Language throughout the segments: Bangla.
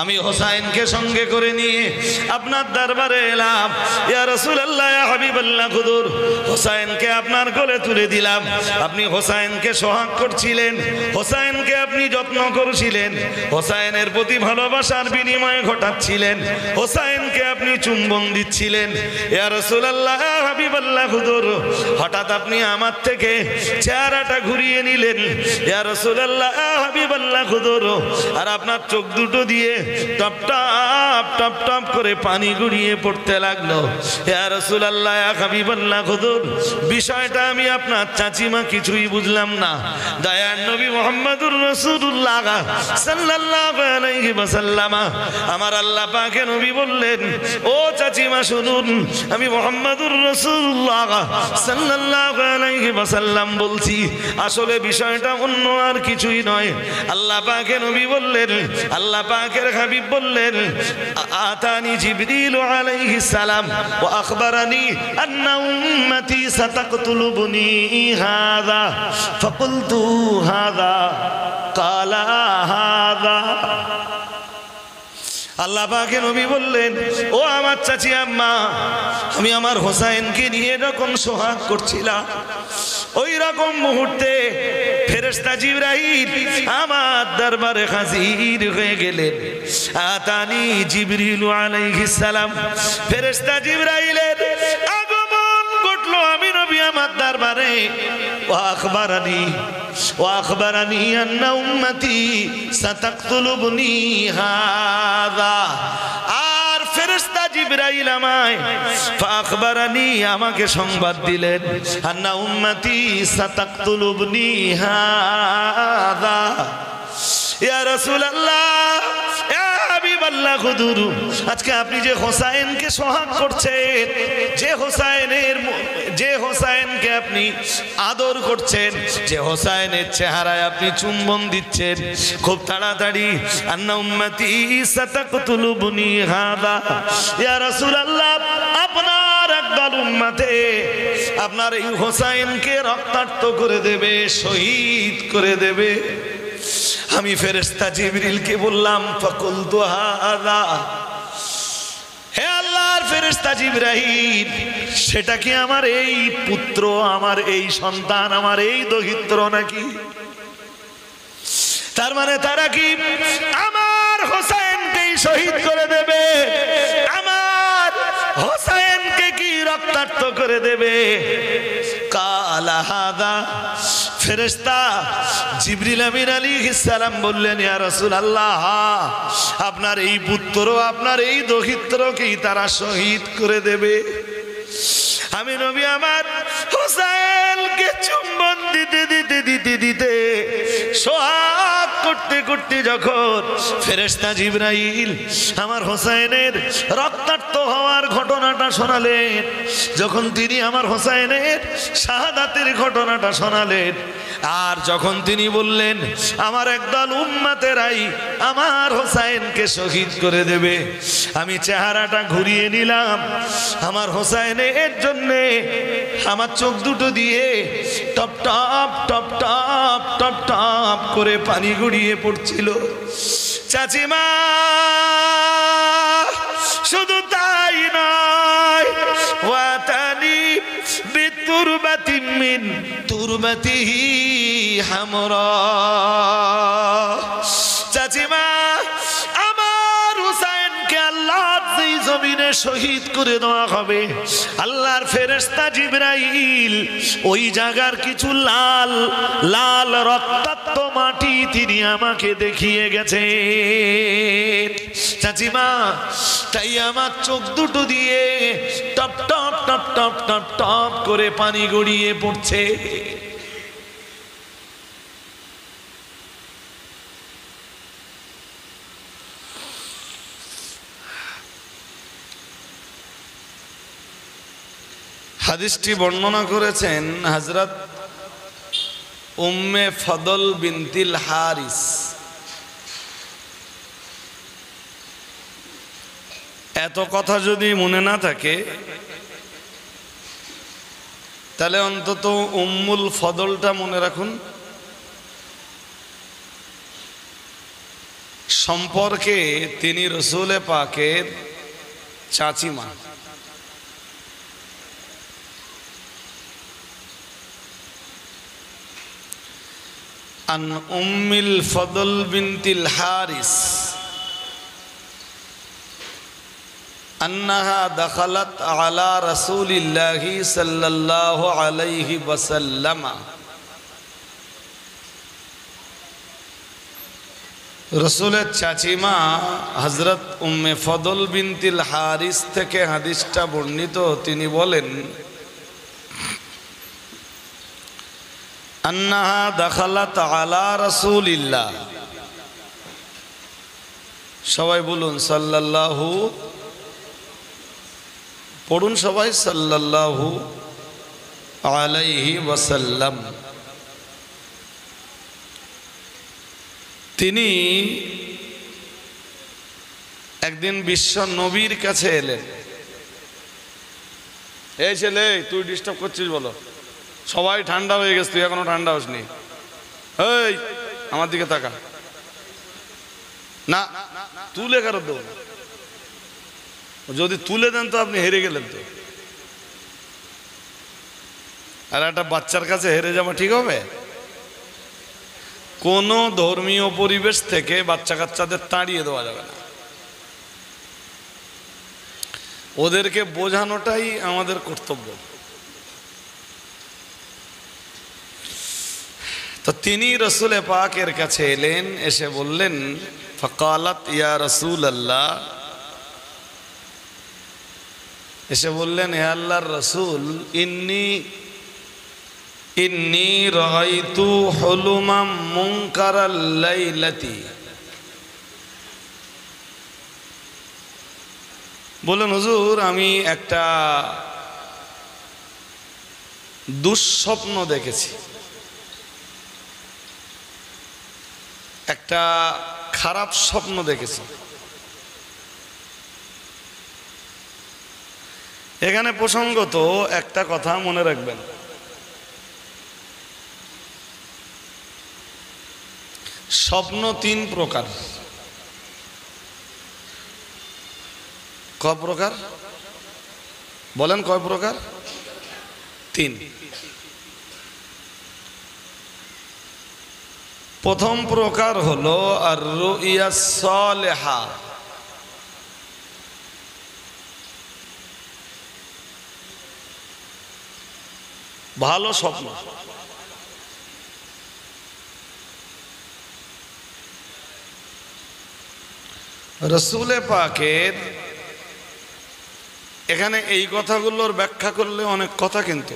আমি হোসাইনকে সঙ্গে করে নিয়ে আপনার দরবারে এলাম। ইয়া রাসূলুল্লাহ, ইয়া হাবিবাল্লাহ, হুজুর হোসাইনকে আপনার কোলে তুলে দিলাম। আপনি হোসাইনকে সোহাগ করছিলেন, হোসাইনকে আপনি যত্ন করছিলেন, হোসাইনের প্রতি ভালোবাসার বিনিময় ঘটাচ্ছিলেন, হোসাইনকে আপনি চুম্বন দিচ্ছিলেন। ইয়া রাসূলুল্লাহ, ইয়া হাবিবাল্লাহ, হুজুর হঠাৎ আপনি আমার থেকে চেহারাটা ঘুরিয়ে নিলেন। ইয়া রাসূলুল্লাহ, ইয়া হাবিবাল্লাহ, হুজুর আর আপনার চোখ দুটো দিয়ে টপ টপ টপ টপ করে পানি গড়িয়ে পড়তে লাগলো। ইয়া রাসূলুল্লাহ, ইয়া হাবিবাল্লাহ, হুজুর বিষয়টা আমি আপনার চাচিমা কিছুই বুঝলাম না। দয়ার নবী মুহাম্মদুর রাসূলুল্লাহ সাল্লাল্লাহু আলাইহি ওয়াসাল্লাম আমার আল্লাহ পাকের নবী বললেন, ও চাচিমা শুনুন, আমি মুহাম্মদুর রাসূলুল্লাহ সাল্লাল্লাহু আলাইহি ওয়াসাল্লাম বলছি। আসলে বিষয়টা অন্য আর কিছুই নয়। আল্লাহ পাকের নবী বললেন, আল্লাহ পাকের হাবিব বললেন, আতানি জিবরিল আলাইহিস সালাম ওয়া আখবারানি আন্না উম্মতি সাতাকতুলুবনি হাযা ফাকুলতু হাযা ক্বালা হাযা। আল্লাহ পাকের নবী বললেন, ও আমার চাচি আম্মা, আমি আমার হোসাইনকে নিয়ে যখন সোহাগ করছিলাম, ওই রকম মুহূর্তে ফেরেশতা জিবরাইল আমার দরবারে হাজির হয়ে গেলেন। আতানি জিবরিল আলাইহিস সালাম, ফেরেশতা জিবরাইলের আগমন ঘটলো আমি নবী আমার দরবারে। ওয়া আখবারানি আন্না উম্মতি সাতাকতুলুবনি হাযা। আর ফেরেশতা জিবরাইল আমায় ফাখবারানি আমাকে সংবাদ দিলেন, আন্না উম্মতি সাতাকতুলুবনি হাযা। ইয়া রাসূলুল্লাহ, ইয়া হাবিবাল্লাহ, হুজুর আজকে আপনি যে হোসাইনকে সোহাগ করছেন, যে হোসাইনকে আপনি আদর করছেন, যে হোসাইনের চেহারায় আপনি চুম্বন দিচ্ছেন, খুব তাড়াতাড়ি আন্না উম্মতি সাতাকতুলুবনি হাযা। ইয়া রাসূলুল্লাহ, আপনার একদল উম্মতে আপনার এই হোসাইনকে রক্তাক্ত করে দেবে, শহীদ করে দেবে। আমি ফেরেশতা জিবরিলকে বললাম, ফাকুলতু হাযা, হে আল্লাহর ফেরেশতা জিবরাইল, সেটা কি আমার এই পুত্র, আমার এই সন্তান, আমার এই দহিত্র নাকি? তার মানে তারা কি আমার হোসেনকেই শহীদ করে দেবে? আমার হোসেনকে কি রক্তাক্ত করে দেবে? কালা হাদা, ফেরেশতা জিবরিল আমিন আলাইহিস সালাম বললেন, ইয়া রাসূলুল্লাহ, আপনার এই পুত্র, আপনার এই দহিত্রকেই তারা শহীদ করে দেবে। আমি নবী আমার হোসেনকে চুম্বন দিতে দিতে দিতে দিতে সোহাগ করতে করতে যখন ফেরেশতা জিবরাইল আমার হোসেনের রক্তাক্ত হওয়ার ঘটনাটা শোনালেন, যখন তিনি আমার হোসেনের শাহাদাতের ঘটনাটা শোনালেন, আর যখন তিনি বললেন আমার একদল উম্মতেরাই আমার হোসেনকে শহীদ করে দেবে, আমি চেহারাটা ঘুরিয়ে নিলাম। আমার হোসেনের জন্য আমার চোখ দুটো দিয়ে top top top top top top করে পানি গড়িয়ে পড়ছিল। চাচিমা শুধু তাই নয়, ওয়াতানি বিতুরবাতি মিন তুরবাতিহি হামরা। চাচিমা, আমার হুসাইনকে আল্লাহর যেই জমিনে শহীদ করে দেওয়া হবে, আল্লাহর ফেরেশতা জিবরাইল ওই জায়গার কিছু লাল লাল রক্তাক্ত মাটি তিনি আমাকে দেখিয়ে গেছে। চাচিমা, তাই আমার চোখ দুটো দিয়ে top top top top top top করে পানি গড়িয়ে পড়ছে। হাদিসটি বর্ণনা করেছেন হযরত উম্মে ফদল বিনতিল হারিস। এত কথা যদি মনে না থাকে তাহলে অন্তত উম্মুল ফদলটা মনে রাখুন। সম্পর্কে তিনি রসুল পাকের চাচিমা। আন উম্মিল ফদল বিনতিল হারিস আন্নাহা দাখালাত আলা রাসূলিল্লাহি সাল্লাল্লাহু আলাইহি ওয়াসাল্লাম। রসুলের চাচিমা হযরত উম্মে ফদল বিনতিল হারিস থেকে হাদিসটা বর্ণিত। তিনি বলেন, আন্নাহা দাখালাত আলা রাসূলিল্লাহ, সবাই বলুন সাল্লাল্লাহু, পড়ুন সবাই সাল্লাল্লাহু আলাইহি ওয়াসাল্লাম। তিনি একদিন বিশ্ব নবীর কাছে এলেন। এই ছেলে, তুই ডিস্টার্ব করছিস বলো? সবাই ঠান্ডা হয়ে গেছে, তুই এখনো ঠান্ডা হসনি। এই আমার দিকে তাকা। না, তুলে কারো দেব না। যদি তুলে দেন তো আপনি হেরে গেলেন তো। আর একটা বাচ্চার কাছে হেরে যাওয়া ঠিক হবে? কোনো ধর্মীয় পরিবেশ থেকে বাচ্চা কাচ্চাদের তাড়িয়ে দেওয়া যাবে না। ওদেরকে বোঝানোটাই আমাদের কর্তব্য। তো তিনি রসুল পাকের কাছে এলেন, এসে বললেন, ফাকালাত ইয়া রাসূলুল্লাহ, এসে বললেন, হে আল্লাহর রসুল, ইন্নী রাআইতু হুলুমাম মুনকারাল লাইলাতি। বললেন, হুজুর, আমি একটা দুঃস্বপ্ন দেখেছি, একটা খারাপ স্বপ্ন দেখেছি। এখানে প্রসঙ্গত একটা কথা মনে রাখবেন, স্বপ্ন তিন প্রকার। কয় প্রকার বলেন? কয় প্রকার? তিন। প্রথম প্রকার হলো আর রুইয়া সালেহা, ভালো স্বপ্ন। রসুলে পাকের এখানে এই কথাগুলোর ব্যাখ্যা করলে অনেক কথা, কিন্তু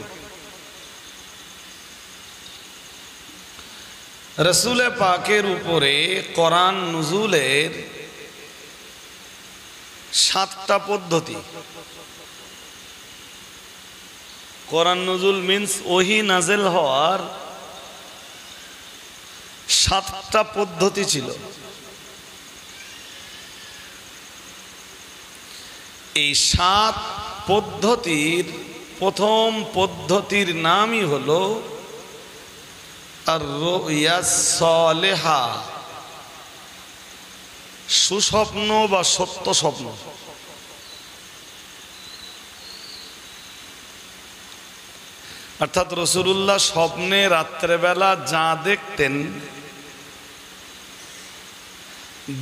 রসুলে পাকের উপরে কোরআন নুজুলের 7টা পদ্ধতি। কোরআন নুজুল মিন্স ওহি নাজেল হওয়ার 7টা পদ্ধতি ছিল। এই 7 পদ্ধতির প্রথম পদ্ধতির নামই হলো আর রুইয়া সালেহা, সুস্বপ্ন বা সত্য স্বপ্ন। অর্থাৎ রাসূলুল্লাহ স্বপ্নে রাত্রেবেলা যা দেখতেন,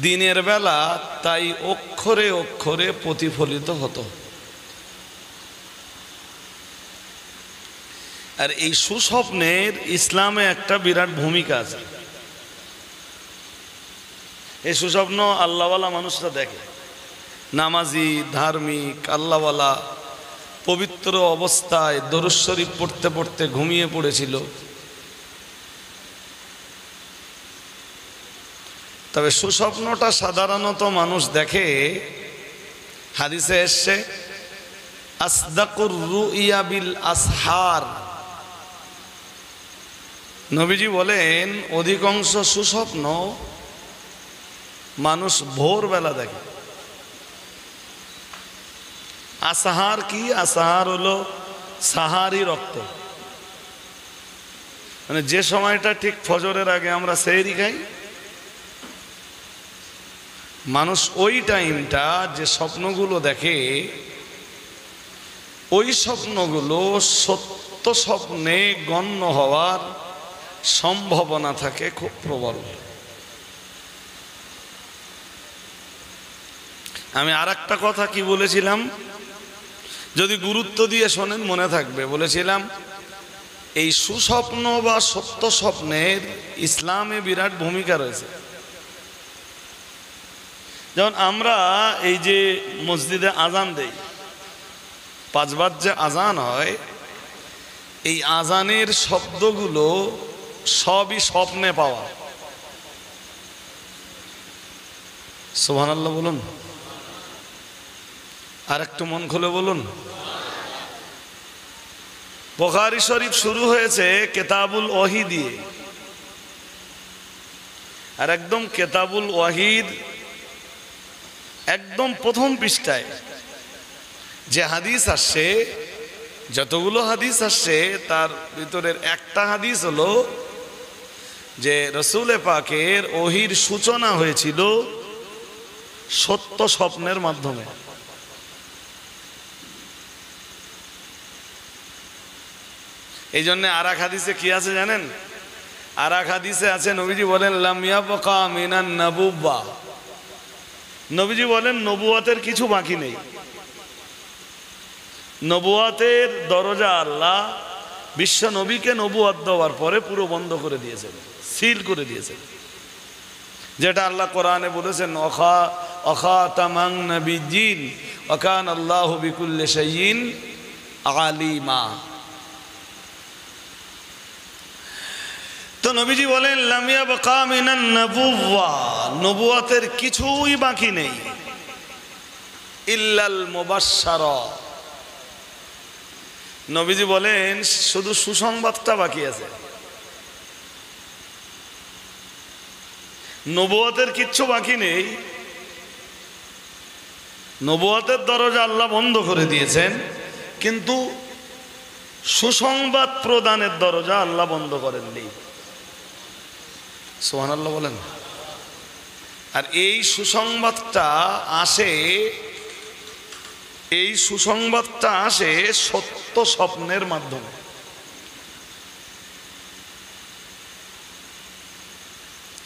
দিনের বেলা তাই অক্ষরে অক্ষরে প্রতিফলিত হতো। আর এই সুস্বপ্নের ইসলামে একটা বিরাট ভূমিকা আছে। এই সুস্বপ্ন আল্লাহওয়ালা মানুষরা দেখে, নামাজি, ধার্মিক, আল্লাহওয়ালা, পবিত্র অবস্থায় দরুদ শরীফ পড়তে পড়তে ঘুমিয়ে পড়েছিল। তবে সুস্বপ্নটা সাধারণত মানুষ দেখে, হাদিসে এসছে আসদাকুর রুইয়া বিল আসহার। নবীজি বলেন, অধিকাংশ সুস্বপ্ন মানুষ ভোরবেলা দেখে। আসাহার কি? আসাহার হলো সাহারি রক্ত, মানে যে সময়টা ঠিক ফজরের আগে আমরা সেহরি খাই, মানুষ ওই টাইমটা যে স্বপ্নগুলো দেখে, ওই স্বপ্নগুলো সত্য স্বপ্নে গণ্য হওয়ার সম্ভাবনা থাকে খুব প্রবল। আমি আর একটা কথা কি বলেছিলাম, যদি গুরুত্ব দিয়ে শোনেন মনে থাকবে। বলেছিলাম এই সুস্বপ্ন বা সত্য স্বপ্নের ইসলামে বিরাট ভূমিকা রয়েছে। যেমন আমরা এই যে মসজিদে আজান দেই, 5 বার যে আজান হয়, এই আজানের শব্দগুলো সবই স্বপ্নে পাওয়া। সুবহানাল্লাহ বলুন, আর একটু মন খুলে বলুন। বুখারী শরীফ শুরু হয়েছে কিতাবুল ওয়াহি দিয়ে, আর একদম কিতাবুল ওয়াহির একদম প্রথম পৃষ্ঠায় যে হাদিস আসছে, যতগুলো হাদিস আসছে তার ভিতরের একটা হাদিস হলো যে রসুল পাকের ওহির সূচনা হয়েছিল সত্য স্বপ্নের মাধ্যমে। এই জন্য আর এক হাদিসে কি আছে জানেন? আর এক হাদিসে আছে, নবীজি বলেন লাম ইয়াবকা মিনান নাবুওয়া, নবীজি বলেন নবুয়তের কিছু বাকি নেই। নবুয়তের দরজা আল্লাহ বিশ্ব নবীকে নবুয়ত দেওয়ার পরে পুরো বন্ধ করে দিয়েছেন, সিল করে দিয়েছেন। যেটা আল্লাহ কোরআনে বলেছেন অখাতামান নাবিয়্যিন ওয়া কানা আল্লাহু বিকুল্লি শাইইন আলিমা। তো নবীজি বলেন লাম ইয়াবকা মিনান নাবুওয়া, নবুয়তের কিছুই বাকি নেই, ইল্লাল মুবাশশারা। নবীজি বলেন শুধু সুসংবাদটা বাকি আছে, নবুয়তের কিচ্ছু বাকি নেই। নবুয়তের দরজা আল্লাহ বন্ধ করে দিয়েছেন, কিন্তু সুসংবাদ প্রদানের দরজা আল্লাহ বন্ধ করেননি। সুবহানাল্লাহ বলেন। আর এই সুসংবাদটা আসে, এই সুসংবাদটা আসে সত্য স্বপ্নের মাধ্যমে।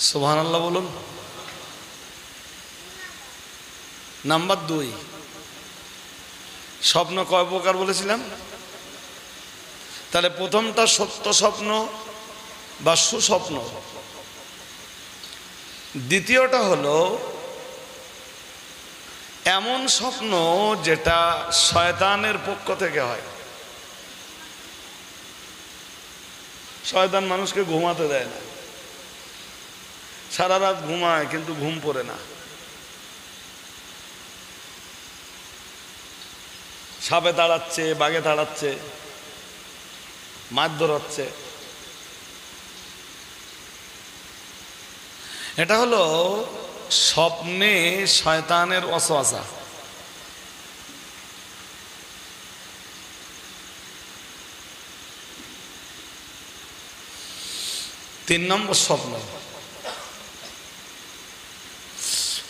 সুবহানাল্লাহ বলুন। নাম্বার 2, স্বপ্ন কয় প্রকার বলেছিলাম? তাহলে প্রথমটা সত্য স্বপ্ন বা সুস্বপ্ন, দ্বিতীয়টা হলো এমন স্বপ্ন যেটা শয়তানের পক্ষ থেকে হয়। শয়তান মানুষকে ঘুমাতে দেয় না, সারা রাত ঘুমায় কিন্তু ঘুম পড়ে না। সাপে তাড়াচ্ছে, বাঘে তাড়াচ্ছে, মাছ ধরাচ্ছে। এটা হলো স্বপ্নে শয়তানের ওয়াসওয়াসা। তিন নম্বর স্বপ্ন।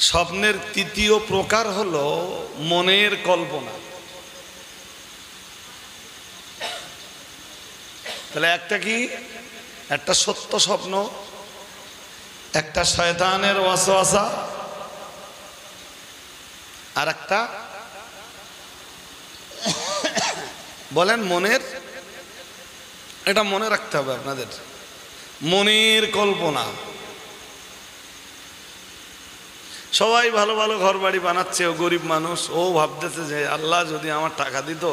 স্বপ্নের তৃতীয় প্রকার হলো মনের কল্পনা। তাহলে একটা কি? একটা সত্য স্বপ্ন, একটা শয়তানের ওয়াসওয়াসা, আর একটা বলেন মনের, এটা মনে রাখতে হবে আপনাদের, মনের কল্পনা। সবাই ভালো ভালো ঘর বাড়ি বানাচ্ছে, ও গরিব মানুষ, ও ভাবতেছে যে আল্লাহ যদি আমার টাকা দিত।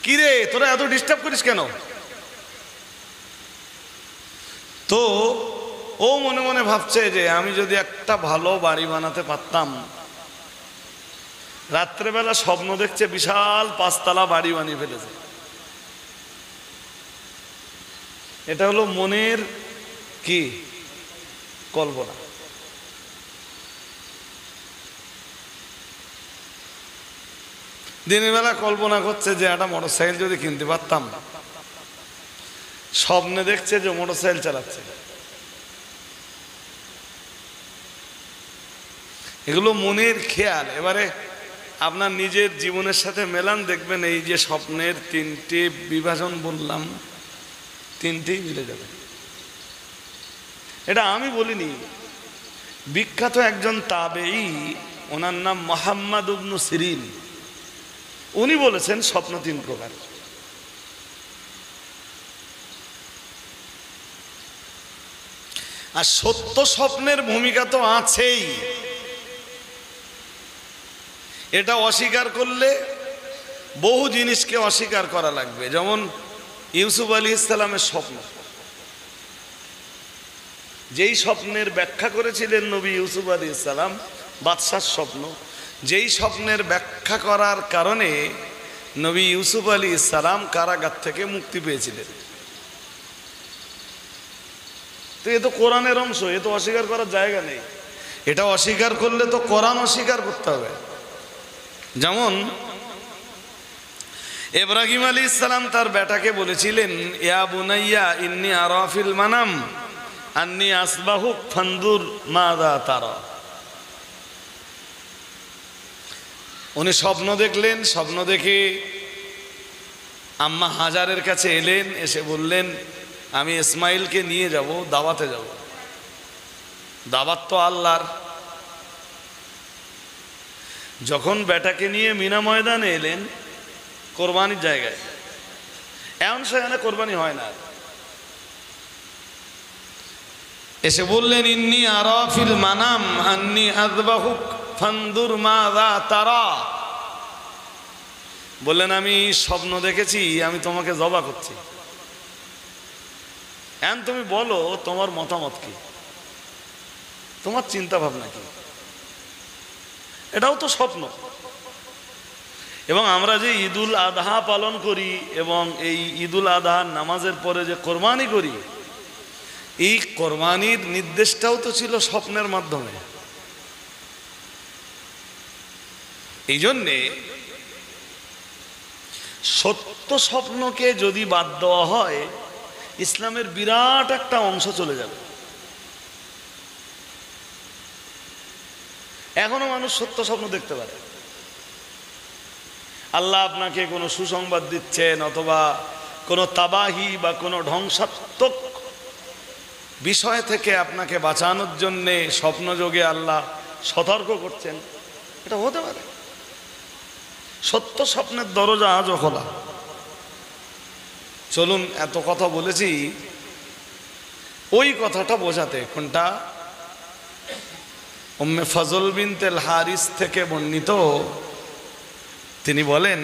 কিরে তোরা এত ডিস্টার্ব করিস কেন? তো ও মনে মনে ভাবছে যে আমি যদি একটা ভালো বাড়ি বানাতে পারতাম। রাত্রেবেলা স্বপ্ন দেখছে বিশাল 5 তলা বাড়ি বানিয়ে ফেলেছে। এটা হলো মনের কি কল্পনা। দিনের বেলা কল্পনা করছে যে একটা মোটরসাইকেল যদি কিনতে পারতাম, স্বপ্নে দেখছে যে মোটরসাইকেল চালাচ্ছে। এগুলো মনের খেয়াল। এবারে আপনার নিজের জীবনের সাথে মেলান, দেখবেন এই যে স্বপ্নের তিনটে বিভাজন বললাম, তিনটেই মিলে যাবে। এটা আমি বলিনি, বিখ্যাত একজন তাবেঈ, ওনার নাম মুহাম্মদ ইবনে সিরিন, উনি বলেছেন স্বপ্ন তিন প্রকার। আর সত্য স্বপ্নের ভূমিকা তো আছেই, এটা অস্বীকার করলে বহু জিনিসকে অস্বীকার করা লাগবে। যেমন ইউসুফ আলাইহিস সালামের স্বপ্ন, যেই স্বপ্নের ব্যাখ্যা করেছিলেন নবী ইউসুফ আলাইহিস সালাম, বাদশার স্বপ্ন, যেই স্বপ্নের ব্যাখ্যা করার কারণে নবী ইউসুফ আলাইহিস সালাম কারাগার থেকে মুক্তি পেয়েছিলেন। তো এ তো কোরআনের অংশ, এ তো অস্বীকার করার জায়গা নেই। এটা অস্বীকার করলে তো কোরআন অস্বীকার করতে হবে। যেমন ইব্রাহিম আলাইহিস সালাম তার বেটাকে বলেছিলেন, ইয়া বুনাইয়া ইন্নী আরা ফিল মানাম আন্নী আসবাহুক ফানজুর মাযা তারা। উনি স্বপ্ন দেখলেন, স্বপ্ন দেখে আম্মা হাজারের কাছে এলেন, এসে বললেন আমি ইসমাইলকে নিয়ে যাব, দাওয়াতে যাব। দাওয়াত তো আল্লাহর। যখন বেটাকে নিয়ে মিনা ময়দানে এলেন, কোরবানির জায়গায়, এমন সেখানে কোরবানি হয় না, এসে বললেন ইন্নী আরা ফিল মানাম আন্নী আযবাহুক ফানজুর মাযা তারা। বললেন আমি স্বপ্ন দেখেছি, আমি তোমাকে জবা করছি, এখন তুমি বলো তোমার মতামত কি, তোমার চিন্তা ভাবনা কি। এটাও তো স্বপ্ন। এবং আমরা যে ঈদুল আদহা পালন করি এবং এই ঈদুল আদহার নামাজের পরে যে কোরবানি করি, এই কোরবানির নির্দেশটাও তো ছিল স্বপ্নের মাধ্যমে। এই জন্যে সত্য স্বপ্নকে যদি বাদ দেওয়া হয়, ইসলামের বিরাট একটা অংশ চলে যাবে। এখনো মানুষ সত্য স্বপ্ন দেখতে পারে। আল্লাহ আপনাকে কোনো সুসংবাদ দিচ্ছেন, অথবা কোনো তাবাহি বা কোনো ধ্বংসাত্মক বিষয় থেকে আপনাকে বাঁচানোর জন্যে স্বপ্নযোগে আল্লাহ সতর্ক করছেন, এটা হতে পারে। সত্য স্বপ্নের দরজা আজও খোলা। চলুন, এত কথা বলেছি ওই কথাটা বোঝাতে। কোনটা? উম্মে ফজল বিনতুল হারিস থেকে বর্ণিত, তিনি বলেন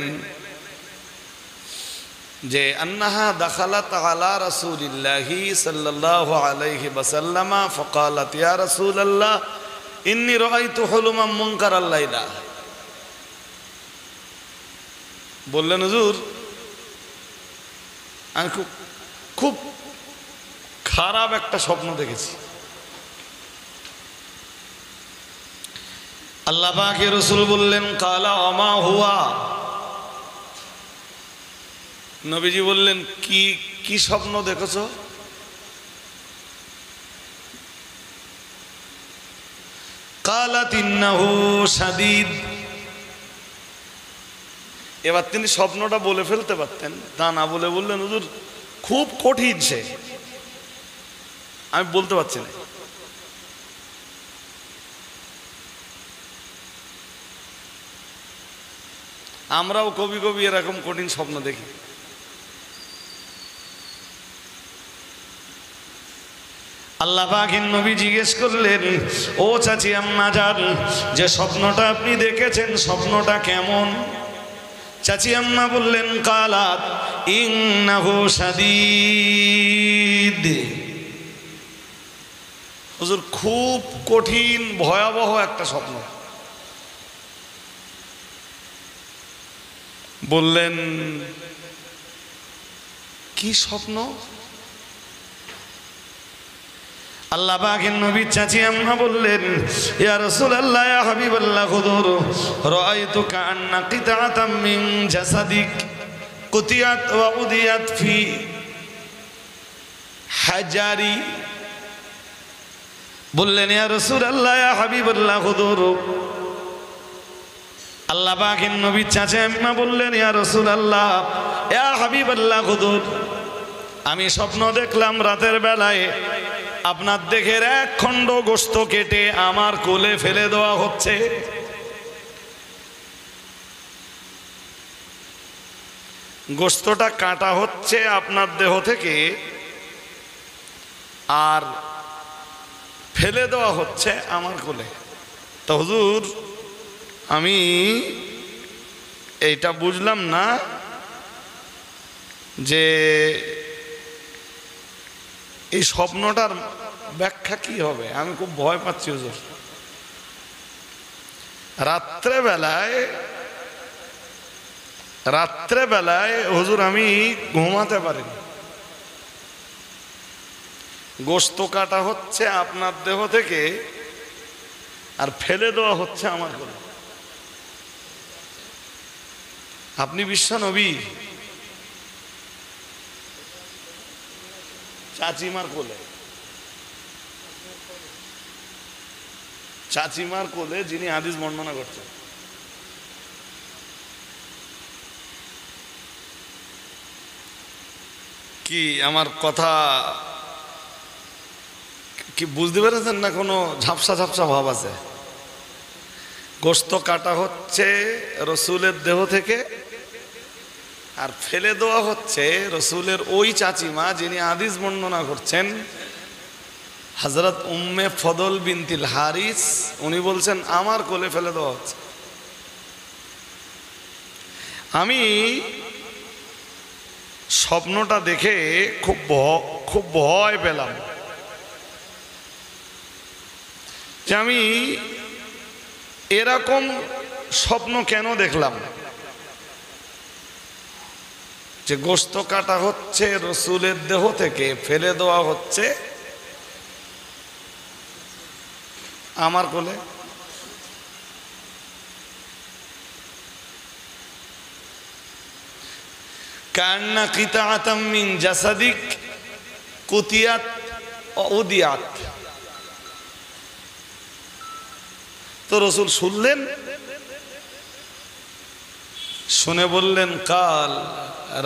যে আন্নাহা দাখালাত আলা রাসূলিল্লাহি সাল্লাল্লাহু আলাইহি ওয়াসাল্লাম ফাকালাত ইয়া রাসূলুল্লাহ ইন্নী রাআইতু হুলুমান মুনকারাল লাইলা। বললেন হুজুর, আমি খুব খারাপ একটা স্বপ্ন দেখেছি। আল্লাহ পাকের রাসূল বললেন কালা ওমা হুয়া। নবীজি বললেন কি কি স্বপ্ন দেখেছো? কালাত ইন্নাহু শাদীদ। এবার তিনি স্বপ্নটা বলে ফেলতে পারতেন, তা না বলে বললেন হুজুর খুব কঠিন, সে আমি বলতে পারছি না। আমরাও কবি কবি এরকম কঠিন স্বপ্ন দেখি। আল্লাহ পাকের নবী জিজ্ঞেস করলেন, ও চাচি আম্মা জান, যে স্বপ্নটা আপনি দেখেছেন স্বপ্নটা কেমন? চাচি আম্মা বললেন কালাত ইন্নাহু শাদীদ। হুজুর খুব কঠিন ভয়াবহ একটা স্বপ্ন। বললেন কি স্বপ্ন? আল্লাহ পাকের নবী চাচি আম্মা বললেন, ইয়া রাসূলুল্লাহ ইয়া হাবিবাল্লাহ হুজুর রাআইতু কাআন্না কিতাআতাম মিন জাসাদিক কুতিয়াত ওয়া উদিয়াত ফি হাজারি বললেন ইয়া রাসূলুল্লাহ ইয়া হাবিবাল্লাহ হুজুর, আল্লাহ পাকের নবী চাচা আম্মা বললেন ইয়া রাসূলুল্লাহ ইয়া হাবিবাল্লাহ হুজুর, আমি স্বপ্ন দেখলাম রাতের বেলায় আপনার দেহের এক খণ্ড গোশত কেটে আমার কোলে ফেলে দেওয়া হচ্ছে। গোশতটা কাটা হচ্ছে আপনার দেহ থেকে আর ফেলে দেওয়া হচ্ছে আমার কোলে। তো হুজুর আমি এইটা বুঝলাম না যে এই স্বপ্নটার ব্যাখ্যা কি হবে, আমি খুব ভয় পাচ্ছি হুজুর। রাত্রেবেলায় হুজুর আমি ঘুমাতে পারিনি। গোশত কাটা হচ্ছে আপনার দেহ থেকে আর ফেলে দেওয়া হচ্ছে আমার কোলে। আপনি বিশ্ব নবী, চাচিমার কোলে, চাচিমার কোলে যিনি হাদিস বর্ণনা করছেন। কি আমার কথা কি বুঝতে পেরেছেন না কোনো ঝাপসা ঝাপসা ভাব আছে? গোশত কাটা হচ্ছে রসুলের দেহ থেকে আর ফেলে দেওয়া হচ্ছে রসুলের ওই চাচিমা যিনি হাদিস বর্ণনা করছেন, হযরত উম্মে ফদল বিনতিল হারিস, উনি বলছেন আমার কোলে ফেলে দেওয়া হচ্ছে। আমি স্বপ্নটা দেখে খুব ভয় পেলাম যে আমি এরকম স্বপ্ন কেন দেখলাম, যে গোশত কাটা হচ্ছে রসুলের দেহ থেকে ফেলে দেওয়া হচ্ছে আমার কোলে। কান্না কিতাআতাম মিন জাসাদিক কুতিয়াত উদিয়াত। তো রসুল শুনলেন, শুনে বললেন কাল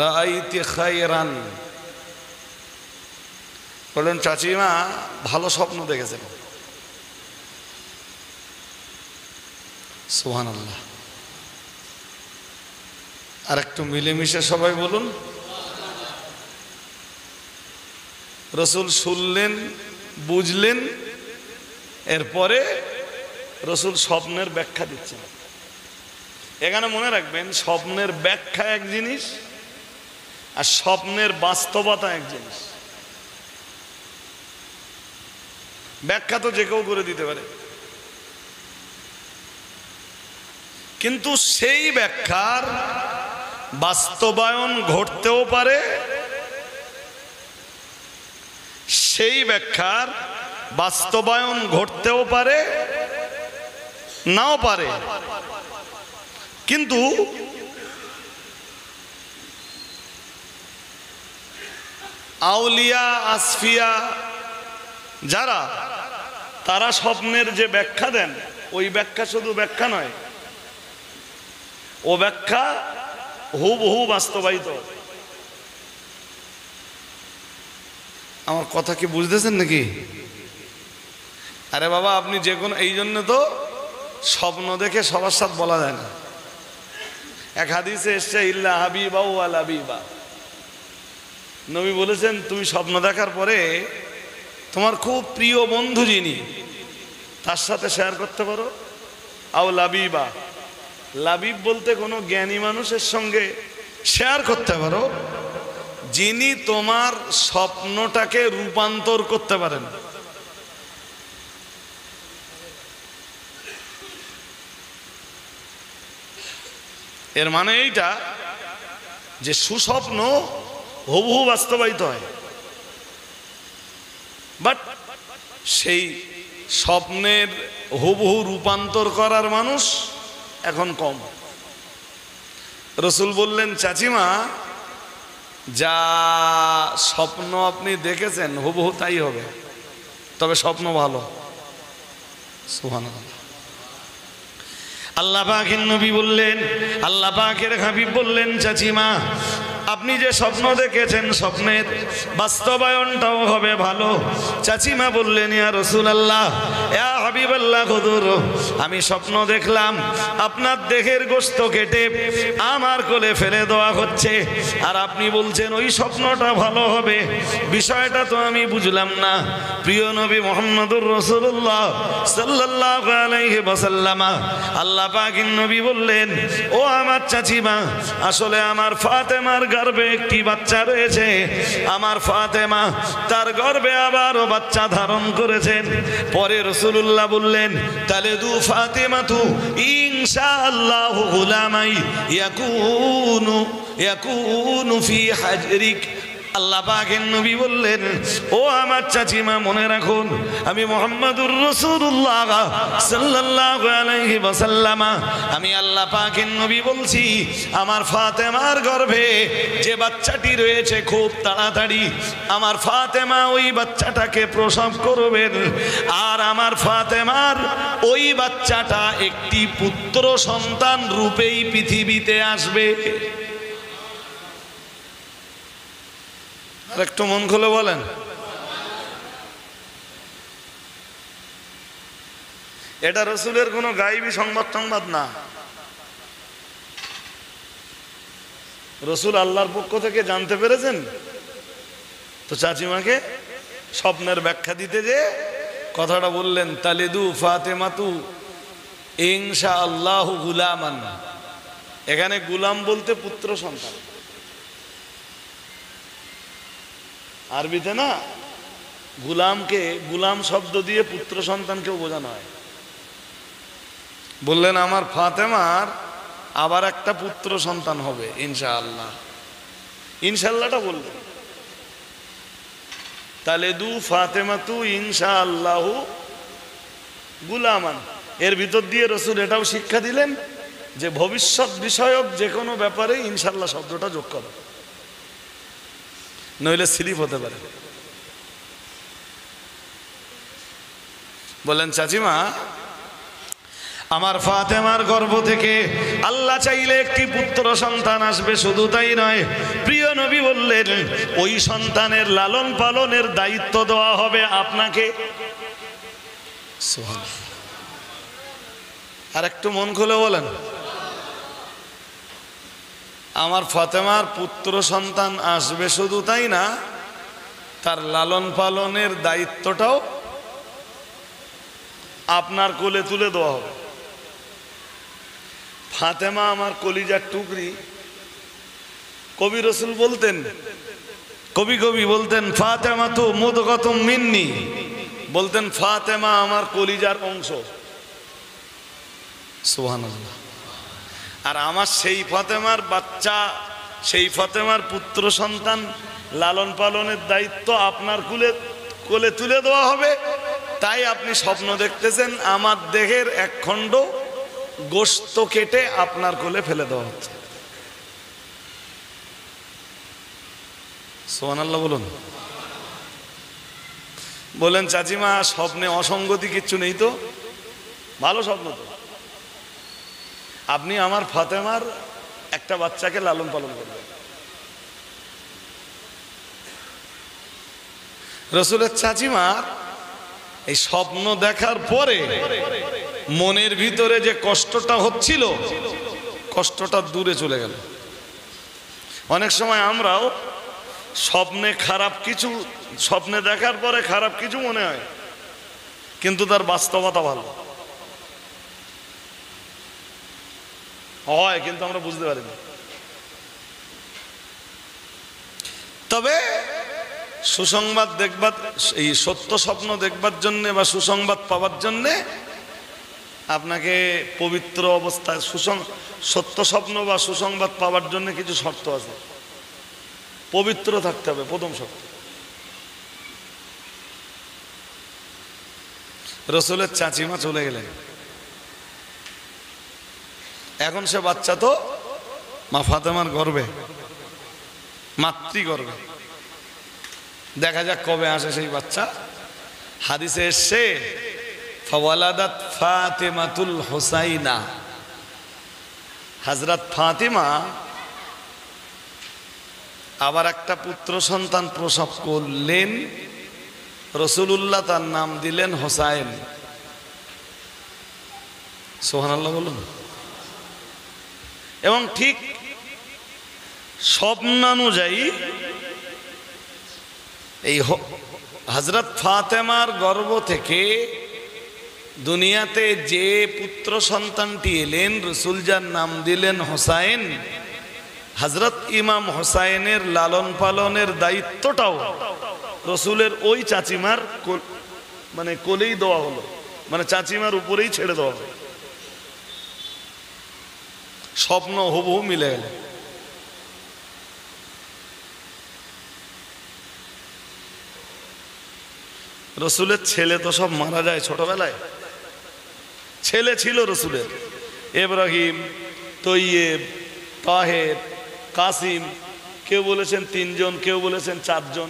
রাআইতি খায়রান, বললেন চাচিমা ভালো স্বপ্ন দেখেছেন। সুবহানাল্লাহ। আর একটু মিলেমিশে সবাই বলুন। রসুল শুনলেন, বুঝলেন, এরপরে রসুল স্বপ্নের ব্যাখ্যা দিচ্ছেন। এখানে মনে রাখবেন স্বপ্নের ব্যাখ্যা এক জিনিস আর স্বপ্নের বাস্তবতা এক জিনিস। ব্যাখ্যা তো যে কেউ করে দিতে পারে, কিন্তু সেই ব্যাখ্যার বাস্তবায়ন ঘটতেও পারে, সেই ব্যাখ্যার বাস্তবায়ন ঘটতেও পারে, নাও পারে। কিন্তু আউলিয়া আসফিয়া যারা, তারা স্বপ্নের যে ব্যাখ্যা দেন ওই ব্যাখ্যা শুধু ব্যাখ্যা নয়, ও ব্যাখ্যা হুবহু বাস্তবায়িত। আমার কথা কি বুঝতেছেন নাকি? আরে বাবা আপনি যে কোনো, এই জন্য তো স্বপ্ন দেখে সবার সাথে বলা যায় না। এক হাদিসে এসছে ইল্লা হাবিবা ওয়া লাবিবা, নবী বলেছেন তুমি স্বপ্ন দেখার পরে তোমার খুব প্রিয় বন্ধু যিনি, তার সাথে শেয়ার করতে পারো। আও লাবিবা, লাবিব বলতে কোনো জ্ঞানী মানুষের সঙ্গে শেয়ার করতে পারো যিনি তোমার স্বপ্নটাকে রূপান্তর করতে পারেন। এর মানে এইটা যে সুস্বপ্ন হুবহু বাস্তবায়িত হয়, বাট সেই স্বপ্নের হুবহু রূপান্তর করার মানুষ এখন কম। রসুল বললেন চাচিমা যা স্বপ্ন আপনি দেখেছেন হুবহু তাই হবে, তবে স্বপ্ন ভালো। সুবহানাল্লাহ। আল্লাহ পাকের নবী বললেন, আল্লাহ পাকের হাবিব বললেন, চাচিমা আপনি যে স্বপ্ন দেখেছেন স্বপ্নের বাস্তবায়নটাও হবে ভালো। চাচিমা বললেন, ইয়া রাসূলুল্লাহ, ইয়া হাবিবাল্লাহ হুজুর, আমি স্বপ্ন দেখলাম আপনার দেহের গোশত কেটে আমার কোলে ফেলে দেওয়া হচ্ছে, আর আপনি বলছেন ওই স্বপ্নটা ভালো হবে। বিষয়টা তো আমি বুঝলাম না। প্রিয় নবী মুহাম্মদুর রাসূলুল্লাহ সাল্লাল্লাহু আলাইহি ওয়াসাল্লাম আল্লাহ পাকের নবী বললেন, ও আমার চাচিমা, আসলে আমার ফাতেমার গর্ভে একটি বাচ্চা রয়েছে। আমার ফাতেমা তার গর্ভে আবারও বাচ্চা ধারণ করেছেন। পরে রাসূলুল্লাহ বললেন, তালেদু ফাতেমাতু ইনশাআল্লাহু গুলামাই ইয়াকুনু ফি হাজরিক। আল্লাহ পাকের নবী বললেন, ও আমার চাচিমা মনে রাখুন, আমি মুহাম্মদুর রাসূলুল্লাহ সাল্লাল্লাহু আলাইহি ওয়াসাল্লাম, আমি আল্লাহ পাকের নবী বলছি, আমার ফাতেমার গর্ভে যে বাচ্চাটি রয়েছে খুব তাড়াতাড়ি আমার ফাতেমা ওই বাচ্চাটাকে প্রসব করবেন, আর আমার ফাতেমার ওই বাচ্চাটা একটি পুত্র সন্তান রূপেই পৃথিবীতে আসবে। আর একটু মন খুলে বলেন, এটা রাসূলের কোনো গায়েবী সংবাদ না। রাসূল আল্লাহর পক্ষ থেকে জানতে পেরেছেন, তো চাচিমাকে স্বপ্নের ব্যাখ্যা দিতে যে কথাটা বললেন, তালিদু ফাতেমাতু ইনশাআল্লাহু গুলামান। এখানে গুলাম বলতে পুত্র সন্তান। আরবিতে না গুলামকে গুলাম শব্দ দিয়ে পুত্র সন্তানকেও বোঝানো হয়। বললেন আমার ফাতেমার আবার একটা পুত্র সন্তান হবে ইনশাআল্লাহ। ইনশাআল্লাহটা বললেন, তালেদু ফাতেমাতু ইনশাআল্লাহু গুলামান। এর ভিতর দিয়ে রাসূল এটাও শিক্ষা দিলেন যে ভবিষ্যৎ বিষয়ক যে কোনো ব্যাপারে ইনশাআল্লাহ শব্দটা যোগ করো, নইলে স্লিপ হতে পারে। বলেন চাচিমা, আমার ফাতেমার গর্ভ থেকে আল্লাহ চাইলে একটি পুত্র সন্তান আসবে, শুধু তাই নয়, প্রিয় নবী বললেন ওই সন্তানের লালন পালনের দায়িত্ব দেওয়া হবে আপনাকে। সুবহানাল্লাহ। আর একটু মন খুলে বলেন, আমার ফাতেমার পুত্র সন্তান আসবে, শুধু তাই না, তার লালন পালনের দায়িত্বটাও আপনার কোলে তুলে দেওয়া হবে। ফাতেমা আমার কলিজার টুকরি। কবি রাসূল বলতেন, কবি বলতেন, ফাতেমা তো মুদগাতুম মিন্নি, বলতেন ফাতেমা আমার কলিজার অংশ। সুবহানাল্লাহ। আর আমার সেই ফাতেমার বাচ্চা, সেই ফাতেমার পুত্র সন্তান লালন পালনের দায়িত্ব আপনার কোলে তুলে দেওয়া হবে। তাই আপনি স্বপ্ন দেখতেছেন আমার দেহের এক খণ্ড গোশত কেটে আপনার কোলে ফেলে দেওয়া হচ্ছে। সুবহানাল্লাহ বলুন। বলেন চাচিমা, স্বপ্নে অসঙ্গতি কিচ্ছু নেই তো? ভালো স্বপ্ন তো। আপনি আমার ফাতেমার একটা বাচ্চাকে লালন পালন করবেন। রাসূলের চাচিমার এই স্বপ্ন দেখার পরে মনের ভিতরে যে কষ্টটা হচ্ছিল, কষ্টটা দূরে চলে গেল। অনেক সময় আমরাও স্বপ্নে খারাপ কিছু, স্বপ্নে দেখার পরে খারাপ কিছু মনে হয়, কিন্তু তার বাস্তবতা ভালো হয়, কিন্তু আমরা বুঝতে পারি না। তবে সুসংবাদ দেখবার, এই সত্য স্বপ্ন দেখবার জন্যে বা সুসংবাদ পাওয়ার জন্যে আপনাকে পবিত্র অবস্থায় সত্য স্বপ্ন বা সুসংবাদ পাওয়ার জন্য কিছু শর্ত আছে। পবিত্র থাকতে হবে প্রথম শর্ত। রাসূলের চাচিমা চলে গেলেন, এখন সে বাচ্চা তো মা ফাতেমার গর্ভে, মাতৃগর্ভে। দেখা যাক কবে আসে সেই বাচ্চা। হাদিসে এসছে ফাওয়ালাদাত ফাতিমাতুল হুসাইনা, হযরত ফাতিমা আবার একটা পুত্র সন্তান প্রসব করলেন। রাসূলুল্লাহ তার নাম দিলেন হোসাইন। সুবহানাল্লাহ বলুন। এবং ঠিক স্বপ্নানুযায়ী এই হযরত ফাতেমার গর্ভ থেকে দুনিয়াতে যে পুত্র সন্তানটি এলেন, রাসূল যার নাম দিলেন হোসাইন, হযরত ইমাম হোসাইনের লালন পালনের দায়িত্বটাও রাসূলের ওই চাচিমার মানে কোলেই দেওয়া হলো, মানে চাচিমার উপরেই ছেড়ে দেওয়া হলো। স্বপ্ন হুবহু মিলে গেল। রাসূলের ছেলে তো সব মারা যায় ছোটবেলায়। ছেলে ছিল রাসূলের ইব্রাহিম, তৈয়েব, তাহের, কাসিম। কেউ বলেছেন 3 জন, কেউ বলেছেন 4 জন,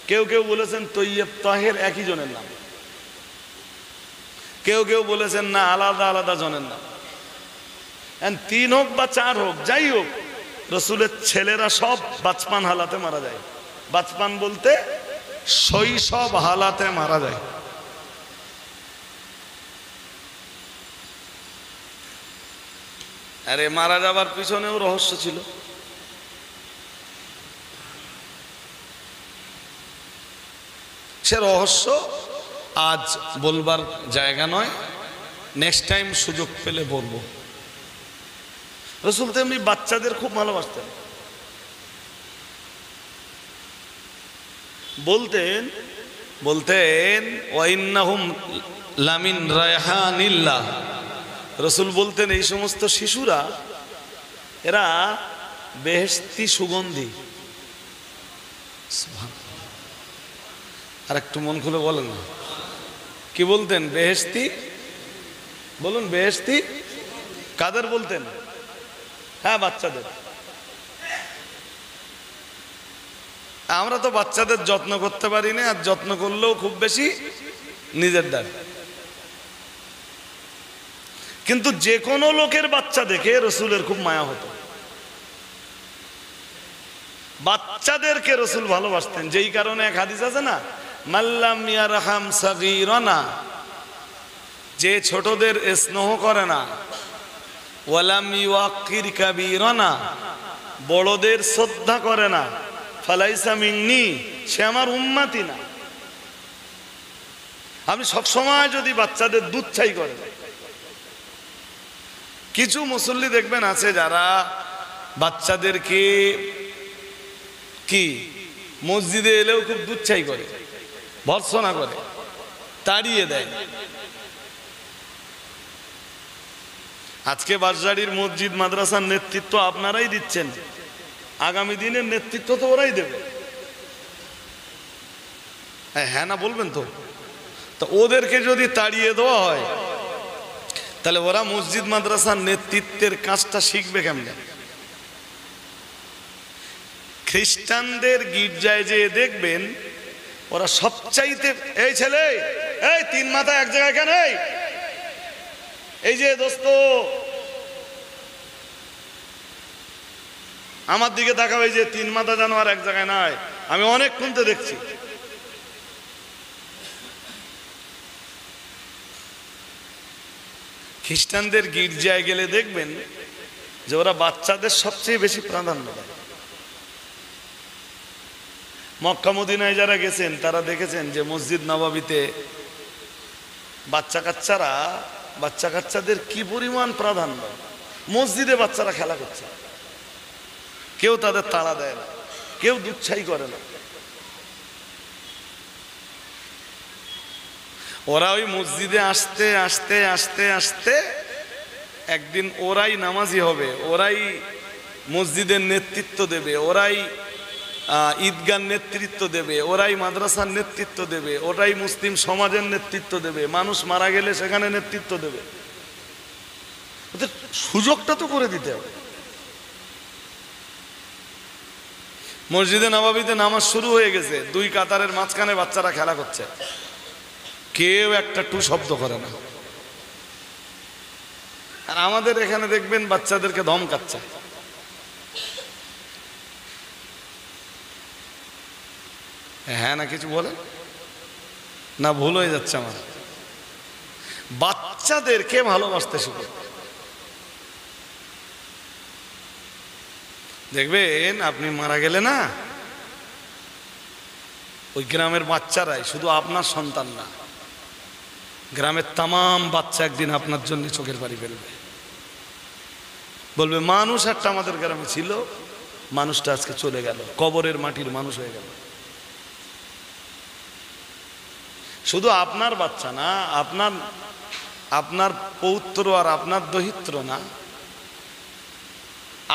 কেউ কেউ বলেছেন তৈয়েব তাহের একই জনের নাম, কেউ কেউ বলেছেন না আলাদা আলাদা জনের নাম। 3 হোক বা 4 হোক, যাই হোক, রাসূলের ছেলেরা সব বাচপান হালাতে মারা যায়। বাচপান বলতে শৈশব হালাতে মারা যায়। আরে মারা যাবার পিছনেও রহস্য ছিল। সে রহস্য আজ বলবার জায়গা নয়, নেক্সট টাইম সুযোগ পেলে বলবো। রাসূল তেমনি বাচ্চাদের খুব ভালোবাসতেন। বলতেন ওয়াইন্নাহুম লামিন রায়হানিল্লাহ। রাসূল বলতেন এই সমস্ত শিশুরা এরা বেহেশতি সুগন্ধি। আর একটু মন খুলে বলেন না, কি বলতেন? বেহেশতি বলুন, বেহেশতি কাদের বলতেন? হ্যাঁ, বাচ্চাদের। আমরা তো বাচ্চাদের যত্ন করতে পারি না, আর যত্ন করলেও খুব বেশি নিজের দ্বার। কিন্তু যে কোনো লোকের বাচ্চা দেখে রাসূলের খুব মায়া হতো। বাচ্চাদেরকে রাসূল ভালোবাসতেন, যেই কারণে এক হাদিস আছে না, মাল্লাম ইয়ারহাম সাগীরানা, যে ছোটদের স্নেহ করে না, ওয়ালাম ইউআক্কির কাবীরানা, বড়দের শ্রদ্ধা করে না, ফালাইসা মিন্নি, সে আমার উম্মতি না। আপনি সবসময় যদি বাচ্চাদের দুধ ছাই করেন, কিছু মুসল্লি দেখবেন আছে যারা বাচ্চাদেরকে কি মসজিদে এলেও খুব দুধ ছাই করে, ভর্ৎসনা করে, তাড়িয়ে দেয়। আজকে বাঁশবাড়ির মসজিদ মাদ্রাসার নেতৃত্ব আপনারাই দিচ্ছেন, আগামী দিনের নেতৃত্ব তো ওরাই দেবে। হ্যাঁ না বলবেন তো? তো ওদেরকে যদি তাড়িয়ে দেওয়া হয়, তাহলে ওরা মসজিদ মাদ্রাসার নেতৃত্বের কাজটা শিখবে কেমনে? খ্রিস্টানদের গির্জায় যে দেখবেন ওরা সবচাইতে, এই ছেলে, এই 3 মাথা এক জায়গায় কেন, এই যে দোস্ত আমার দিকে তাকাও, এই যে 3 মাথা যেন আর এক জায়গায় নাই, আমি অনেক শুনতে দেখছি। খ্রিস্টানদের গির্জায় গেলে দেখবেন যে ওরা বাচ্চাদের সবচেয়ে বেশি প্রাধান্য দেয়। মক্কা মদিনায় যারা গেছেন তারা দেখেছেন যে মসজিদ নববীতে বাচ্চাদের কি পরিমাণ প্রাধান্য। মসজিদে বাচ্চারা খেলা করছে, কেউ তাদের তাড়া দেয় না, কেউ দুচ্ছাই করে না। ওরা ওই মসজিদে আসতে আসতে আসতে আসতে একদিন ওরাই নামাজি হবে, ওরাই মসজিদের নেতৃত্ব দেবে, ওরাই ঈদগার নেতৃত্ব দেবে, ওরাই মাদ্রাসার নেতৃত্ব দেবে, ওরাই মুসলিম সমাজের নেতৃত্ব দেবে, মানুষ মারা গেলে সেখানে নেতৃত্ব দেবে। ওদের সুযোগটা তো করে দিতে হবে। মসজিদে নববীতে নামাজ শুরু হয়ে গেছে, 2 কাতারের মাঝখানে বাচ্চারা খেলা করছে, কেউ একটা টু শব্দ করে না। আর আমাদের এখানে দেখবেন বাচ্চাদেরকে ধমকাচ্ছে, হ্যাঁ না কিছু বলে না, ভুল হয়ে যাচ্ছে আমার। বাচ্চাদেরকে ভালোবাসতে শিখে। দেখবেন আপনি মারা গেলে না, ওই গ্রামের বাচ্চারাই, শুধু আপনার সন্তান না, গ্রামের তামাম বাচ্চা একদিন আপনার জন্য চোখের পানি ফেলবে, বলবে মানুষ একটা আমাদের গ্রামে ছিল, মানুষটা আজকে চলে গেল, কবরের মাটির মানুষ হয়ে গেল। শুধু আপনার বাচ্চা না, আপনার পৌত্র আর আপনার দহিত্র না,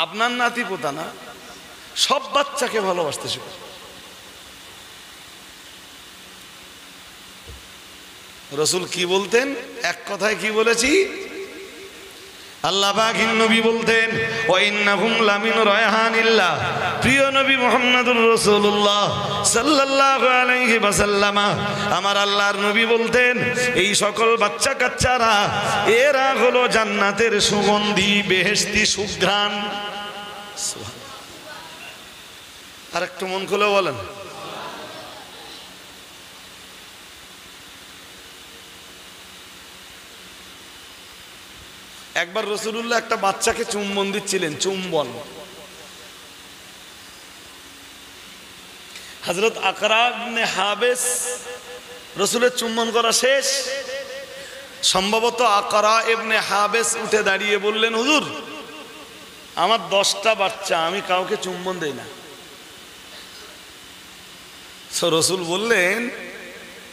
আপনার নাতি পোতা না, সব বাচ্চাকে ভালোবাসতে শিখো। রসুল কি বলতেন? এক কথায় কি বলেছি? আল্লাহ পাকের নবী বলতেন, ওয়া ইন্নাহুম লামিন রায়হানিল্লাহ, প্রিয় নবী মুহাম্মদুর রাসূলুল্লাহ সাল্লাল্লাহু আলাইহি ওয়াসাল্লাম, আমার আল্লাহর নবী বলতেন, এই সকল বাচ্চা কাচ্চারা এরা হলো জান্নাতের সুগন্ধি, বেহেশতি সুঘ্রাণ। আর একটু মন খুলে বলেন। একবার রাসূলুল্লাহ একটা বাচ্চাকে চুম্বন দিচ্ছিলেন, চুম্বন। হযরত আকরা ইবনে হাবেস, রাসূলের চুম্বন করা শেষ, সম্ভবত আকরা ইবনে হাবেস উঠে দাঁড়িয়ে বললেন, হুজুর আমার 10টা বাচ্চা, আমি কাউকে চুম্বন দেই না। রাসূল বললেন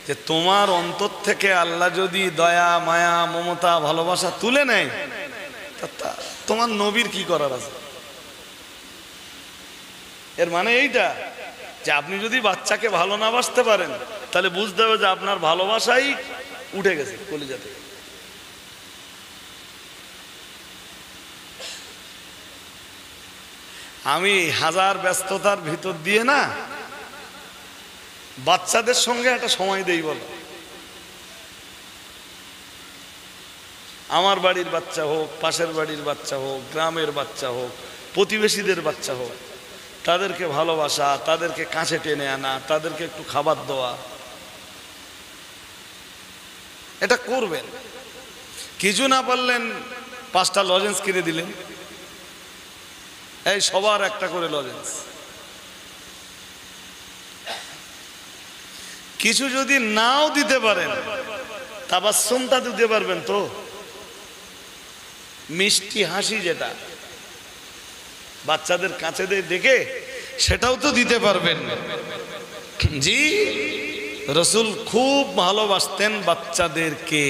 যে তোমার অন্তর থেকে আল্লাহ যদি দয়া মায়া মমতা ভালোবাসা তুলে নেয়, তোমার নবীর কি করার আছে? এর মানে এইটা যে আপনি যদি বাচ্চাকে ভালো না বাসতে পারেন, তাহলে বুঝতে হবে যে আপনার ভালোবাসাই উঠে গেছে কলিজা থেকে। আমি হাজার ব্যস্ততার ভিতর দিয়ে না বাচ্চাদের সঙ্গে একটা সময় দেই। বলো, আমার বাড়ির বাচ্চা হোক, পাশের বাড়ির বাচ্চা হোক, গ্রামের বাচ্চা হোক, প্রতিবেশীদের বাচ্চা হোক, তাদেরকে ভালোবাসা, তাদেরকে কাছে টেনে আনা, তাদেরকে একটু খাবার দেওয়া, এটা করবেন। কিছু না পারলেন 5টা লজেন্স কিনে দিলেন, এই সবার একটা করে লজেন্স। কিছু যদি নাও দিতে পারেন, তাবাসসুমটা দিতে পারবেন তো, মিষ্টি হাসি যেটা বাচ্চাদের কাছে ডেকে, সেটাও তো দিতে পারবেন। জি, রাসূল খুব ভালোবাসতেন বাচ্চাদেরকে,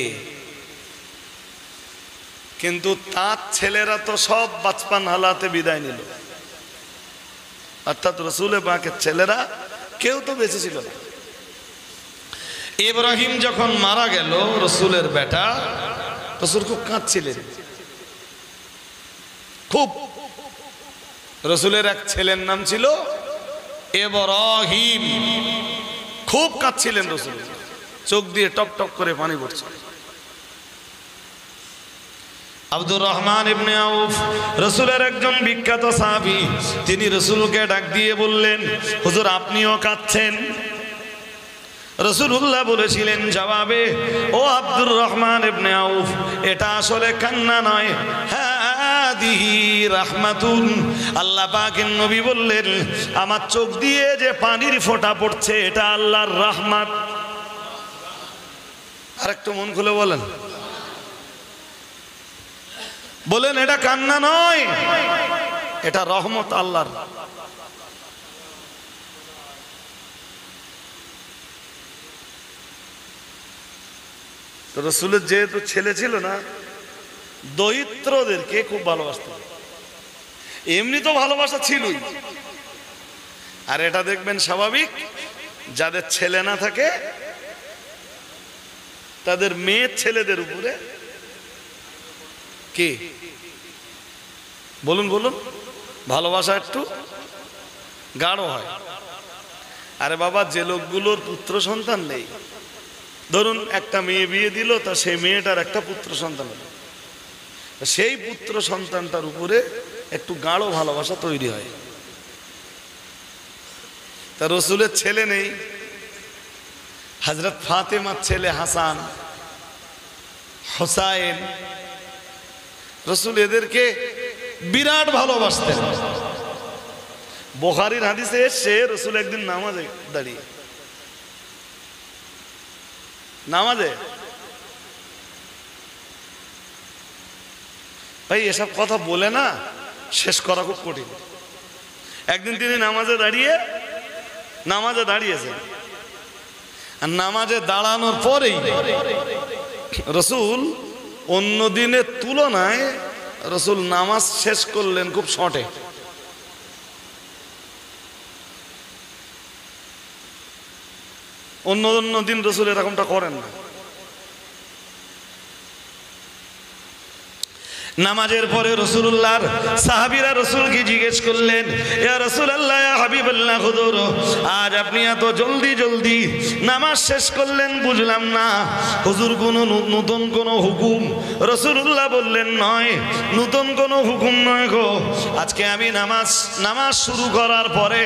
কিন্তু তার ছেলেরা তো সব বাচপান হালাতে বিদায় নিল, অর্থাৎ রাসূলের পাকের ছেলেরা কেউ তো বেঁচে ছিল না। ইব্রাহিম যখন মারা গেল, রাসূলের বেটা, রাসূল খুব কাঁদছিলেন, খুব। রাসূলের এক ছেলের নাম ছিল ইব্রাহিম, খুব কাঁদছিলেন রাসূল, চোখ দিয়ে টপ টপ করে পানি পড়ছে। আব্দুর রহমান ইবনে আউফ, রাসূলের একজন বিখ্যাত সাহাবী, তিনি রাসূলকে ডাক দিয়ে বললেন, হুজুর আপনিও কাঁদছেন? রাসূলুল্লাহ বলেছিলেন জবাবে, ও আব্দুর রহমান ইবনে আউফ, এটা আসলে কান্না নয়, হাদিহি রাহমাতুন। আল্লাহ পাকের নবী বললেন, আমার চোখ দিয়ে যে পানির ফোঁটা পড়ছে, এটা আল্লাহর রহমত। আর একটু মন খুলে বলেন, বলেন এটা কান্না নয়, এটা রহমত আল্লাহর। রাসূলের যেহেতু ছেলে ছিল না, দরিদ্রদেরকে খুব ভালোবাসতেন। এমনি তো ভালোবাসা ছিলই, আর এটা দেখবেন স্বাভাবিক, যাদের ছেলে না থাকে তাদের মেয়ে ছেলেদের উপরে কি বলুন বলুন ভালোবাসা একটু গাঢ় হয়। আরে বাবা, যে লোকগুলোর পুত্র সন্তান নেই, ধরুন একটা মেয়ে বিয়ে দিল, তা সেই মেয়েটার একটা পুত্র সন্তান হলো, সেই পুত্র সন্তানটার উপরে একটু গাঢ় ভালোবাসা তৈরি হয়। তা রসুলের ছেলে নেই, হযরত ফাতেমার ছেলে হাসান, হোসাইন, রসুল এদেরকে বিরাট ভালোবাসতেন। বুখারীর হাদিসে এসছে রসুল একদিন নামাজে দাঁড়িয়ে, নামাজে, ভাই এসব কথা বলে না শেষ করা খুব কঠিন। একদিন তিনি নামাজে দাঁড়িয়েছেন, আর নামাজে দাঁড়ানোর পরেই রসুল অন্য দিনের তুলনায় রসুল নামাজ শেষ করলেন খুব শর্টে। অন্য অন্য দিন রসুল এরকমটা করেন না। নামাজের পরে রাসূলুল্লাহর সাহাবীরা রাসূলকে জিজ্ঞেস করলেন, ইয়া রাসূলুল্লাহ, ইয়া হাবিবাল্লাহ হুজুর, আজ আপনি এত জলদি নামাজ শেষ করলেন, বুঝলাম না হুজুর কোনো নতুন কোনো হুকুম? রাসূলুল্লাহ বললেন, নয়, নতুন কোনো হুকুম নয় গো। আজকে আমি নামাজ শুরু করার পরে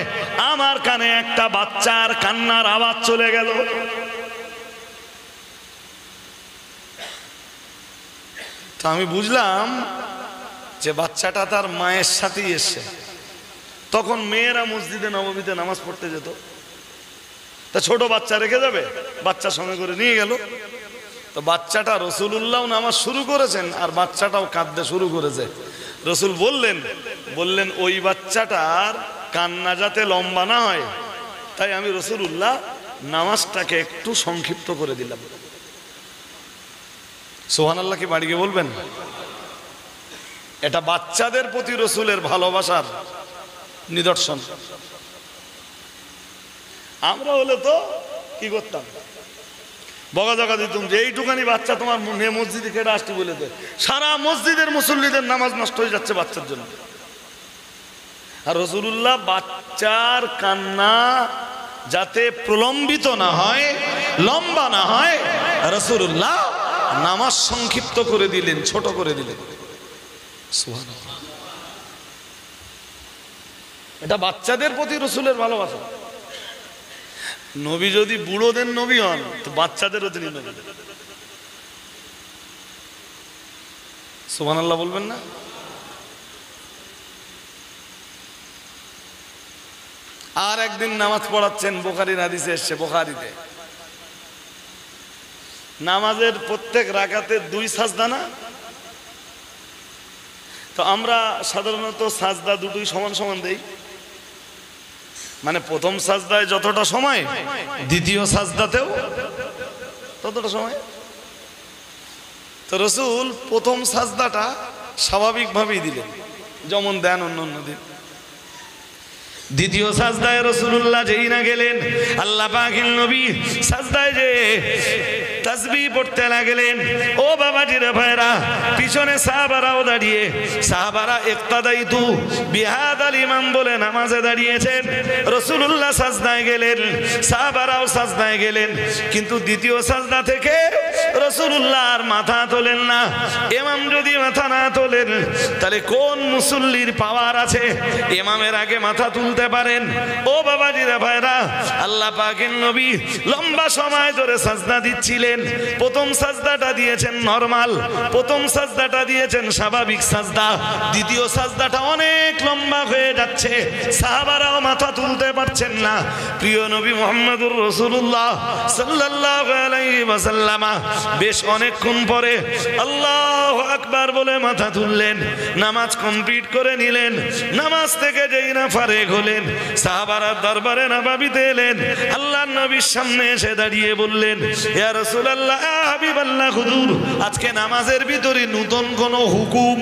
আমার কানে একটা বাচ্চার কান্নার আওয়াজ চলে গেল। তো আমি বুঝলাম যে বাচ্চাটা তার মায়ের সাথেই এসছে। তখন মেয়েরা মসজিদে নববীতে নামাজ পড়তে যেত, তা ছোট বাচ্চা রেখে যাবে, বাচ্চার সঙ্গে করে নিয়ে গেল। তো বাচ্চাটা, রাসূলুল্লাহ নামাজ শুরু করেছেন আর বাচ্চাটাও কাঁদতে শুরু করেছে। রাসূল বললেন ওই বাচ্চাটার কান্না যাতে লম্বা না হয়, তাই আমি রাসূলুল্লাহ নামাজটাকে একটু সংক্ষিপ্ত করে দিলাম। সুবহানাল্লাহ কি বাড়ি গিয়ে বলবেন? এটা বাচ্চাদের প্রতি রাসূলের ভালোবাসার নিদর্শন। আমরা হলে তো কি করতাম, বকাঝকা দিতাম যে এইটুকানি বাচ্চা তোমার মসজিদে কেটে আসতে বলে দেয়। সারা মসজিদের মুসল্লিদের নামাজ নষ্ট হয়ে যাচ্ছে বাচ্চার জন্য। আর রাসূলুল্লাহ বাচ্চার কান্না যাতে প্রলম্বিত না হয়, লম্বা না হয়, রাসূলুল্লাহ নামাজ সংক্ষিপ্ত করে দিলেন, ছোট করে দিলেন। সুবহানাল্লাহ, এটা বাচ্চাদের প্রতি রাসূলের ভালোবাসা। নবী যদি বুড়োদের নবী হন, তো বাচ্চাদেরও তিনি নবী। সুবহানাল্লাহ বলবেন না? আর একদিন নামাজ পড়াচ্ছেন, বুখারীর হাদিসে এসেছে, বুখারীতে নামাজের প্রত্যেক রাকাতে 2 সাজদা না? তো আমরা সাধারণত সাজদা দুটোই সমান সমান দেই, মানে প্রথম সাজদায় যতটা সময়, দ্বিতীয় সাজদাতেও ততটা সময়। তো রাসূল প্রথম সাজদাটা স্বাভাবিকভাবেই দিলেন, যেমন দেন অন্য দিন। দ্বিতীয় সাজদায় রাসূলুল্লাহ যেই না গেলেন, আল্লাহ পাকের নবী সাজদায় যে তাসবিহ পড়তে লাগলেন। ও বাবাজিরা ভাইরা, পিছনে সাহাবারাও দাঁড়িয়ে, সাহাবারা ইক্তাদাইতু বিহাদাল ইমাম বলে নামাজে দাঁড়িয়েছেন। রাসূলুল্লাহ সাজদায় গেলেন, সাহাবারাও সাজদায় গেলেন, কিন্তু দ্বিতীয় সাজদা থেকে রাসূলুল্লাহ আর মাথা তোলেন না। ইমাম যদি মাথা না তোলেন, তাহলে কোন মুসল্লির পাওয়ার আছে ইমামের আগে মাথা তুলতে পারেন? ও বাবাজিরা ভাইরা, আল্লাহ পাকের নবী লম্বা সময় ধরে সাজদা দিচ্ছিলেন। প্রথম সাজদাটা দিয়েছেন নরমাল, প্রথম সাজদাটা দিয়েছেন স্বাভাবিক সাজদা, দ্বিতীয় সাজদাটা অনেক লম্বা হয়ে যাচ্ছে, সাহাবারাও মাথা তুলতে পারছেন না। প্রিয় নবী মুহাম্মদুর রাসূলুল্লাহ সাল্লাল্লাহু আলাইহি ওয়াসাল্লাম বেশ অনেকক্ষণ পরে আল্লাহু আকবার বলে মাথা তুললেন, নামাজ কমপ্লিট করে নিলেন। নামাজ থেকে যেই না ফারেক হলেন, সাহাবারা দরবারে নববীতে এলেন। আল্লাহর নবীর সামনে এসে দাঁড়িয়ে বললেন, ইয়া রাসূলুল্লাহ, ইয়া হাবিবাল্লাহ হুজুর, আজকে নামাজের ভিতরে নতুন কোন হুকুম?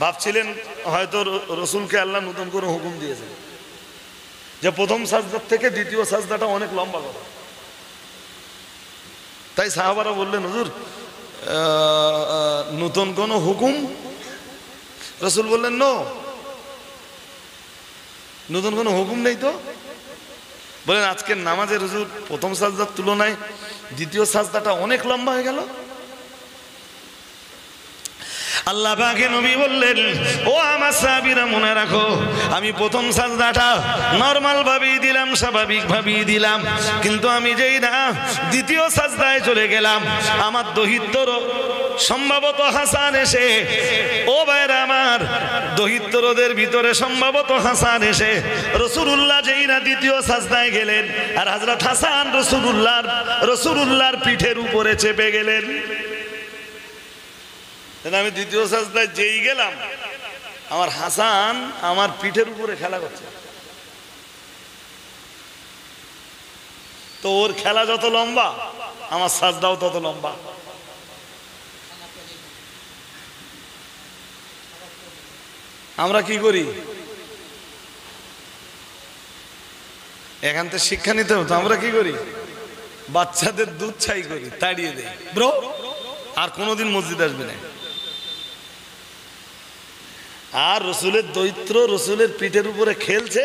ভাবছিলেন হয়তো রাসূলকে আল্লাহ নতুন কোন হুকুম দিয়েছেন, যে প্রথম সাজদা থেকে দ্বিতীয় সাজদাটা অনেক লম্বা করা। তাই সাহাবারা বললেন, হুজুর নতুন কোন হুকুম? রাসূল বললেন, নো, নতুন কোনো হুকুম নেই। তো বলেন আজকের নামাজের হুজুর প্রথম সাজদার তুলনায় দ্বিতীয় সাজদাটা অনেক লম্বা হয়ে গেল। আল্লাহ পাকে নবী বললেন, ও আমার সাহাবীরা মনে রাখো, আমি প্রথম সাজদাটা নরমাল ভাবেই দিলাম, স্বাভাবিক ভাবেই দিলাম, কিন্তু আমি যেই না দ্বিতীয় সাজদায় চলে গেলাম, আমার দহিত্তর সম্ভবত হাসান এসে, ও ভাইরা আমার, দহিত্তরদের ভিতরে সম্ভবত হাসান এসে রাসূলুল্লাহ যেই না দ্বিতীয় সাজদায় গেলেন, আর হযরত হাসান রাসূলুল্লাহর পিঠের উপরে চেপে গেলেন। আমি দ্বিতীয় সাজদায় যেই গেলাম, আমার হাসান আমার পিঠের উপরে খেলা করছে। তো ওর খেলা যত লম্বা, আমার সাজদাও তত লম্বা। আমরা কি করি? এখান থেকে শিক্ষা নিতে হতো। আমরা কি করি? বাচ্চাদের দুধ ছাই করি, তাড়িয়ে দেই, ব্রো আর কোনোদিন মসজিদ আসবে না। আর রসুলের দৈত্র রসুলের পিঠের উপরে খেলছে,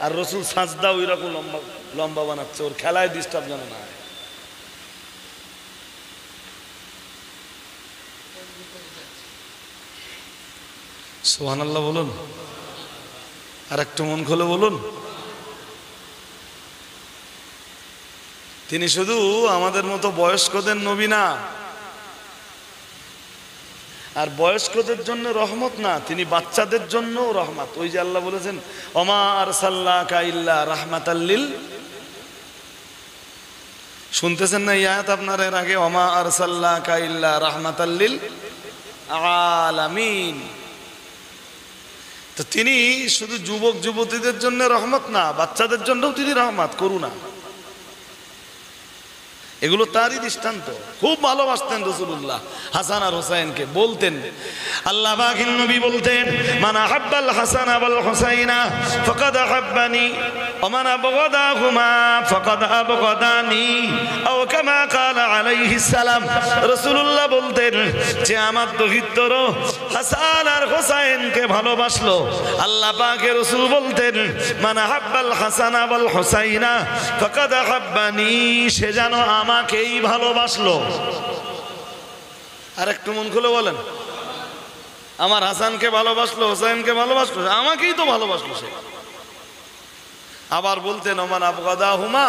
আর রসুল সাজদা ওই রকম লম্বা লম্বা বানাচ্ছে, ওর খেলায় ডিস্টার্ব যেন না হয়। সুবহানাল্লাহ বলুন, আর একটু মন খুলে বলুন। তিনি শুধু আমাদের মতো বয়স্কদের নবী না, আর বয়স্কদের জন্য রহমত না, তিনি বাচ্চাদের জন্য রহমত। ওই যে আল্লাহ বলেছেন, ওমা আরসালনাকা ইল্লা রাহমাতাল লিল, শুনতেছেন না এই আয়াত আপনারা এর আগে? ওমা আরসালনাকা ইল্লা রাহমাতাল লিল আলামিন। তো তিনি শুধু যুবক যুবতীদের জন্য রহমত না, বাচ্চাদের জন্যও তিনি রহমত, করুণা। এগুলো তারই দৃষ্টান্ত। খুব ভালোবাসতেন রাসূলুল্লাহ হাসান আর হোসাইনকে। বলতেন, আল্লাহ পাকের নবী বলতেন, মান আহাব্বাল হাসান ওয়াল হুসাইনা ফাকাদ আহাব্বানি ওয়া মান আবগাদাহুমা ফাকাদ আবগাদানি, আও কামা ক্বালা আলাইহিস সালাম। রাসূলুল্লাহ বলতেন যে আমার দহিত্তর হাসান আর হোসাইনকে ভালোবাসলো, আল্লাহ পাকের রাসূল বলতেন, মান আহাব্বাল হাসান ওয়াল হুসাইনা ফাকাদ আহাব্বানি, সে যেন আমাকেই ভালোবাসলো। আর একটু মন খুলে বলেন, আমার হাসানকে ভালোবাসলো, হোসাইনকে ভালোবাসলো, আমাকেই তো ভালোবাসলো সে। আবার বলতেন, ওমান আবগাদাহুমা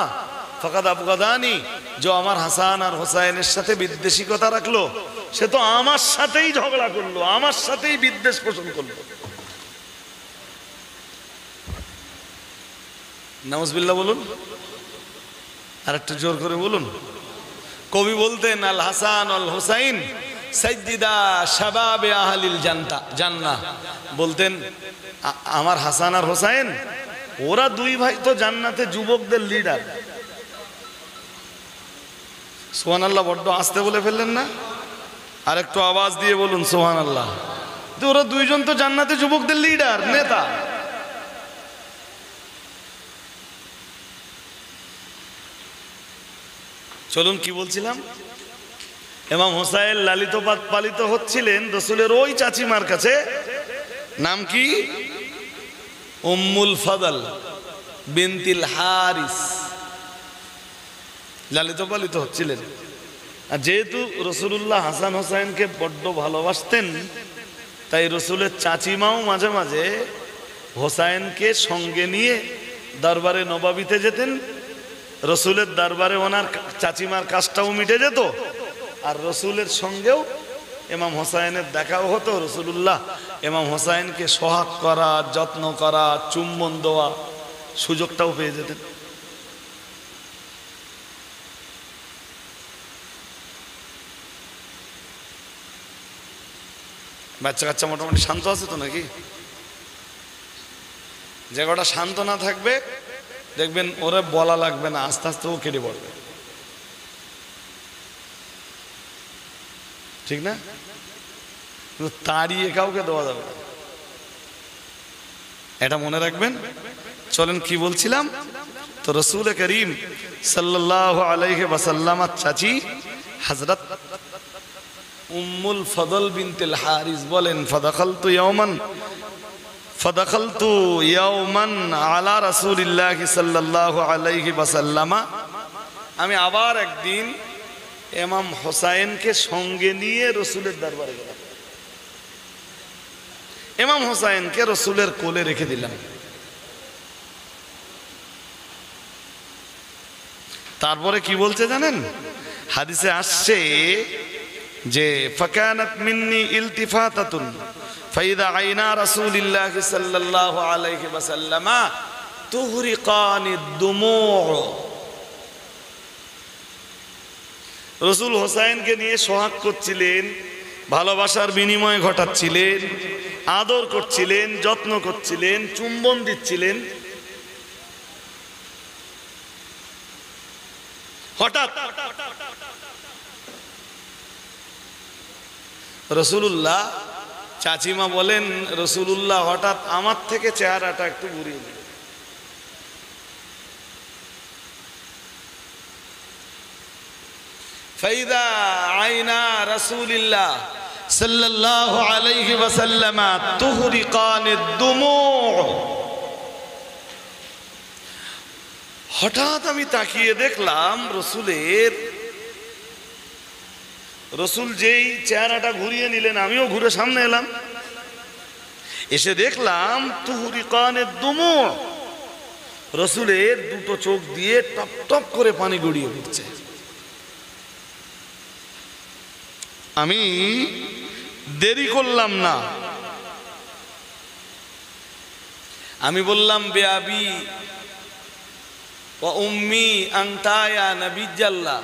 ফাকাদ আবগাদানি, যে আমার হাসান আর হোসাইনের সাথে বিদ্বেষিকতা রাখলো, সে তো আমার সাথেই ঝগড়া করলো, আমার সাথেই বিদ্বেষ পোষণ করলো। নাউজুবিল্লাহ বলুন, আর একটু জোর করে বলুন। কবি বলতেন, আল হাসান আল হুসাইন সাইয়্যিদা শাবাবে আহলিল জান্নাহ। বলতেন, আমার হাসান আর হোসাইন, ওরা দুই ভাই তো জান্নাতে যুবকদের লিডার। সুবহানাল্লাহ, বড্ড আস্তে বলে ফেললেন না? আর একটু আওয়াজ দিয়ে বলুন সুবহানাল্লাহ। তো ওরা দুইজন তো জান্নাতে যুবকদের লিডার, নেতা। চলুন, কি বলছিলাম? ইমাম হোসাইন লালিত পালিত হচ্ছিলেন রাসূলের ওই চাচিমার কাছে, নাম কি? উম্মুল ফাদল বিনতিল হারিস, লালিত পালিত হচ্ছিলেন। আর যেহেতু রাসূলুল্লাহ হাসান হোসাইনকে বড্ড ভালোবাসতেন, তাই রাসূলের চাচিমাও মাঝে মাঝে হোসাইনকে সঙ্গে নিয়ে দরবারে নবাবিতে যেতেন। রসুলের দরবারে ওনার চাচিমার কাজটাও মিটে যেত, আর রসুলের সঙ্গেও ইমাম হোসাইনের দেখাও হতো। রসুলুল্লাহ ইমাম হোসাইনকে সোহাগ করা, যত্ন করা, চুম্বন দেওয়া সুযোগটাও পেয়ে যেতেন। বাচ্চা কাচ্চা মোটামুটি শান্ত আছে তো নাকি? যে কটা শান্ত না থাকবে, দেখবেন ওরা বলা লাগবে না, আস্তে আস্তে ও কেটে পড়বে, ঠিক না? তাড়িয়ে কাউকে দেওয়া যাবে না, এটা মনে রাখবেন। চলেন, কি বলছিলাম? তো রসুল করিম সাল্লাল্লাহু আলাইহি ওয়াসাল্লামের চাচি হযরত উম্মুল ফদল বিনতুল হারিস বলেন, ফাদাখালতু ইয়াওমান ফাদাখালতু ইয়াওমান আলা রাসূলিল্লাহি সাল্লাল্লাহু আলাইহি ওয়াসাল্লাম, আমি আবার একদিন ইমাম হোসাইনকে সঙ্গে নিয়ে রসুলের দরবারে গেলাম। ইমাম হোসাইনকে রসুলের কোলে রেখে দিলাম। তারপরে কি বলছে জানেন? হাদিসে আসছে যে ফাকানাত মিন্নি ইলতিফাতাতুন ফাইদা আইনা রাসূলিল্লাহি সাল্লাল্লাহু আলাইহি ওয়াসাল্লাম তুহরিকানিদ দুমু'। রসুল হোসাইনকে নিয়ে সোহাগ করছিলেন, ভালোবাসার বিনিময় ঘটাচ্ছিলেন, আদর করছিলেন, যত্ন করছিলেন, চুম্বন দিচ্ছিলেন। হঠাৎ রসুলুল্লাহ, চাচিমা বলেন রসুলুল্লাহ হঠাৎ আমার থেকে চেহারাটা একটু ঘুরিয়ে দিল। ফাইদা আইনা রাসূলিল্লাহ সাল্লাল্লাহু আলাইহি ওয়াসাল্লাম তুহরিকানিদ দুমু'। হঠাৎ আমি তাকিয়ে দেখলাম রসুল যেই চেহারাটা ঘুরিয়ে নিলেন, আমিও ঘুরে সামনে এলাম। এসে দেখলাম তুহরিকানিদ দুমু', রসুলের দুটো চোখ দিয়ে টপ টপ করে পানি গড়িয়ে পড়ছে। আমি দেরি করলাম না, আমি বললাম বে আবি ওয়া উম্মি আনতা ইয়া নবিয়াল্লাহ,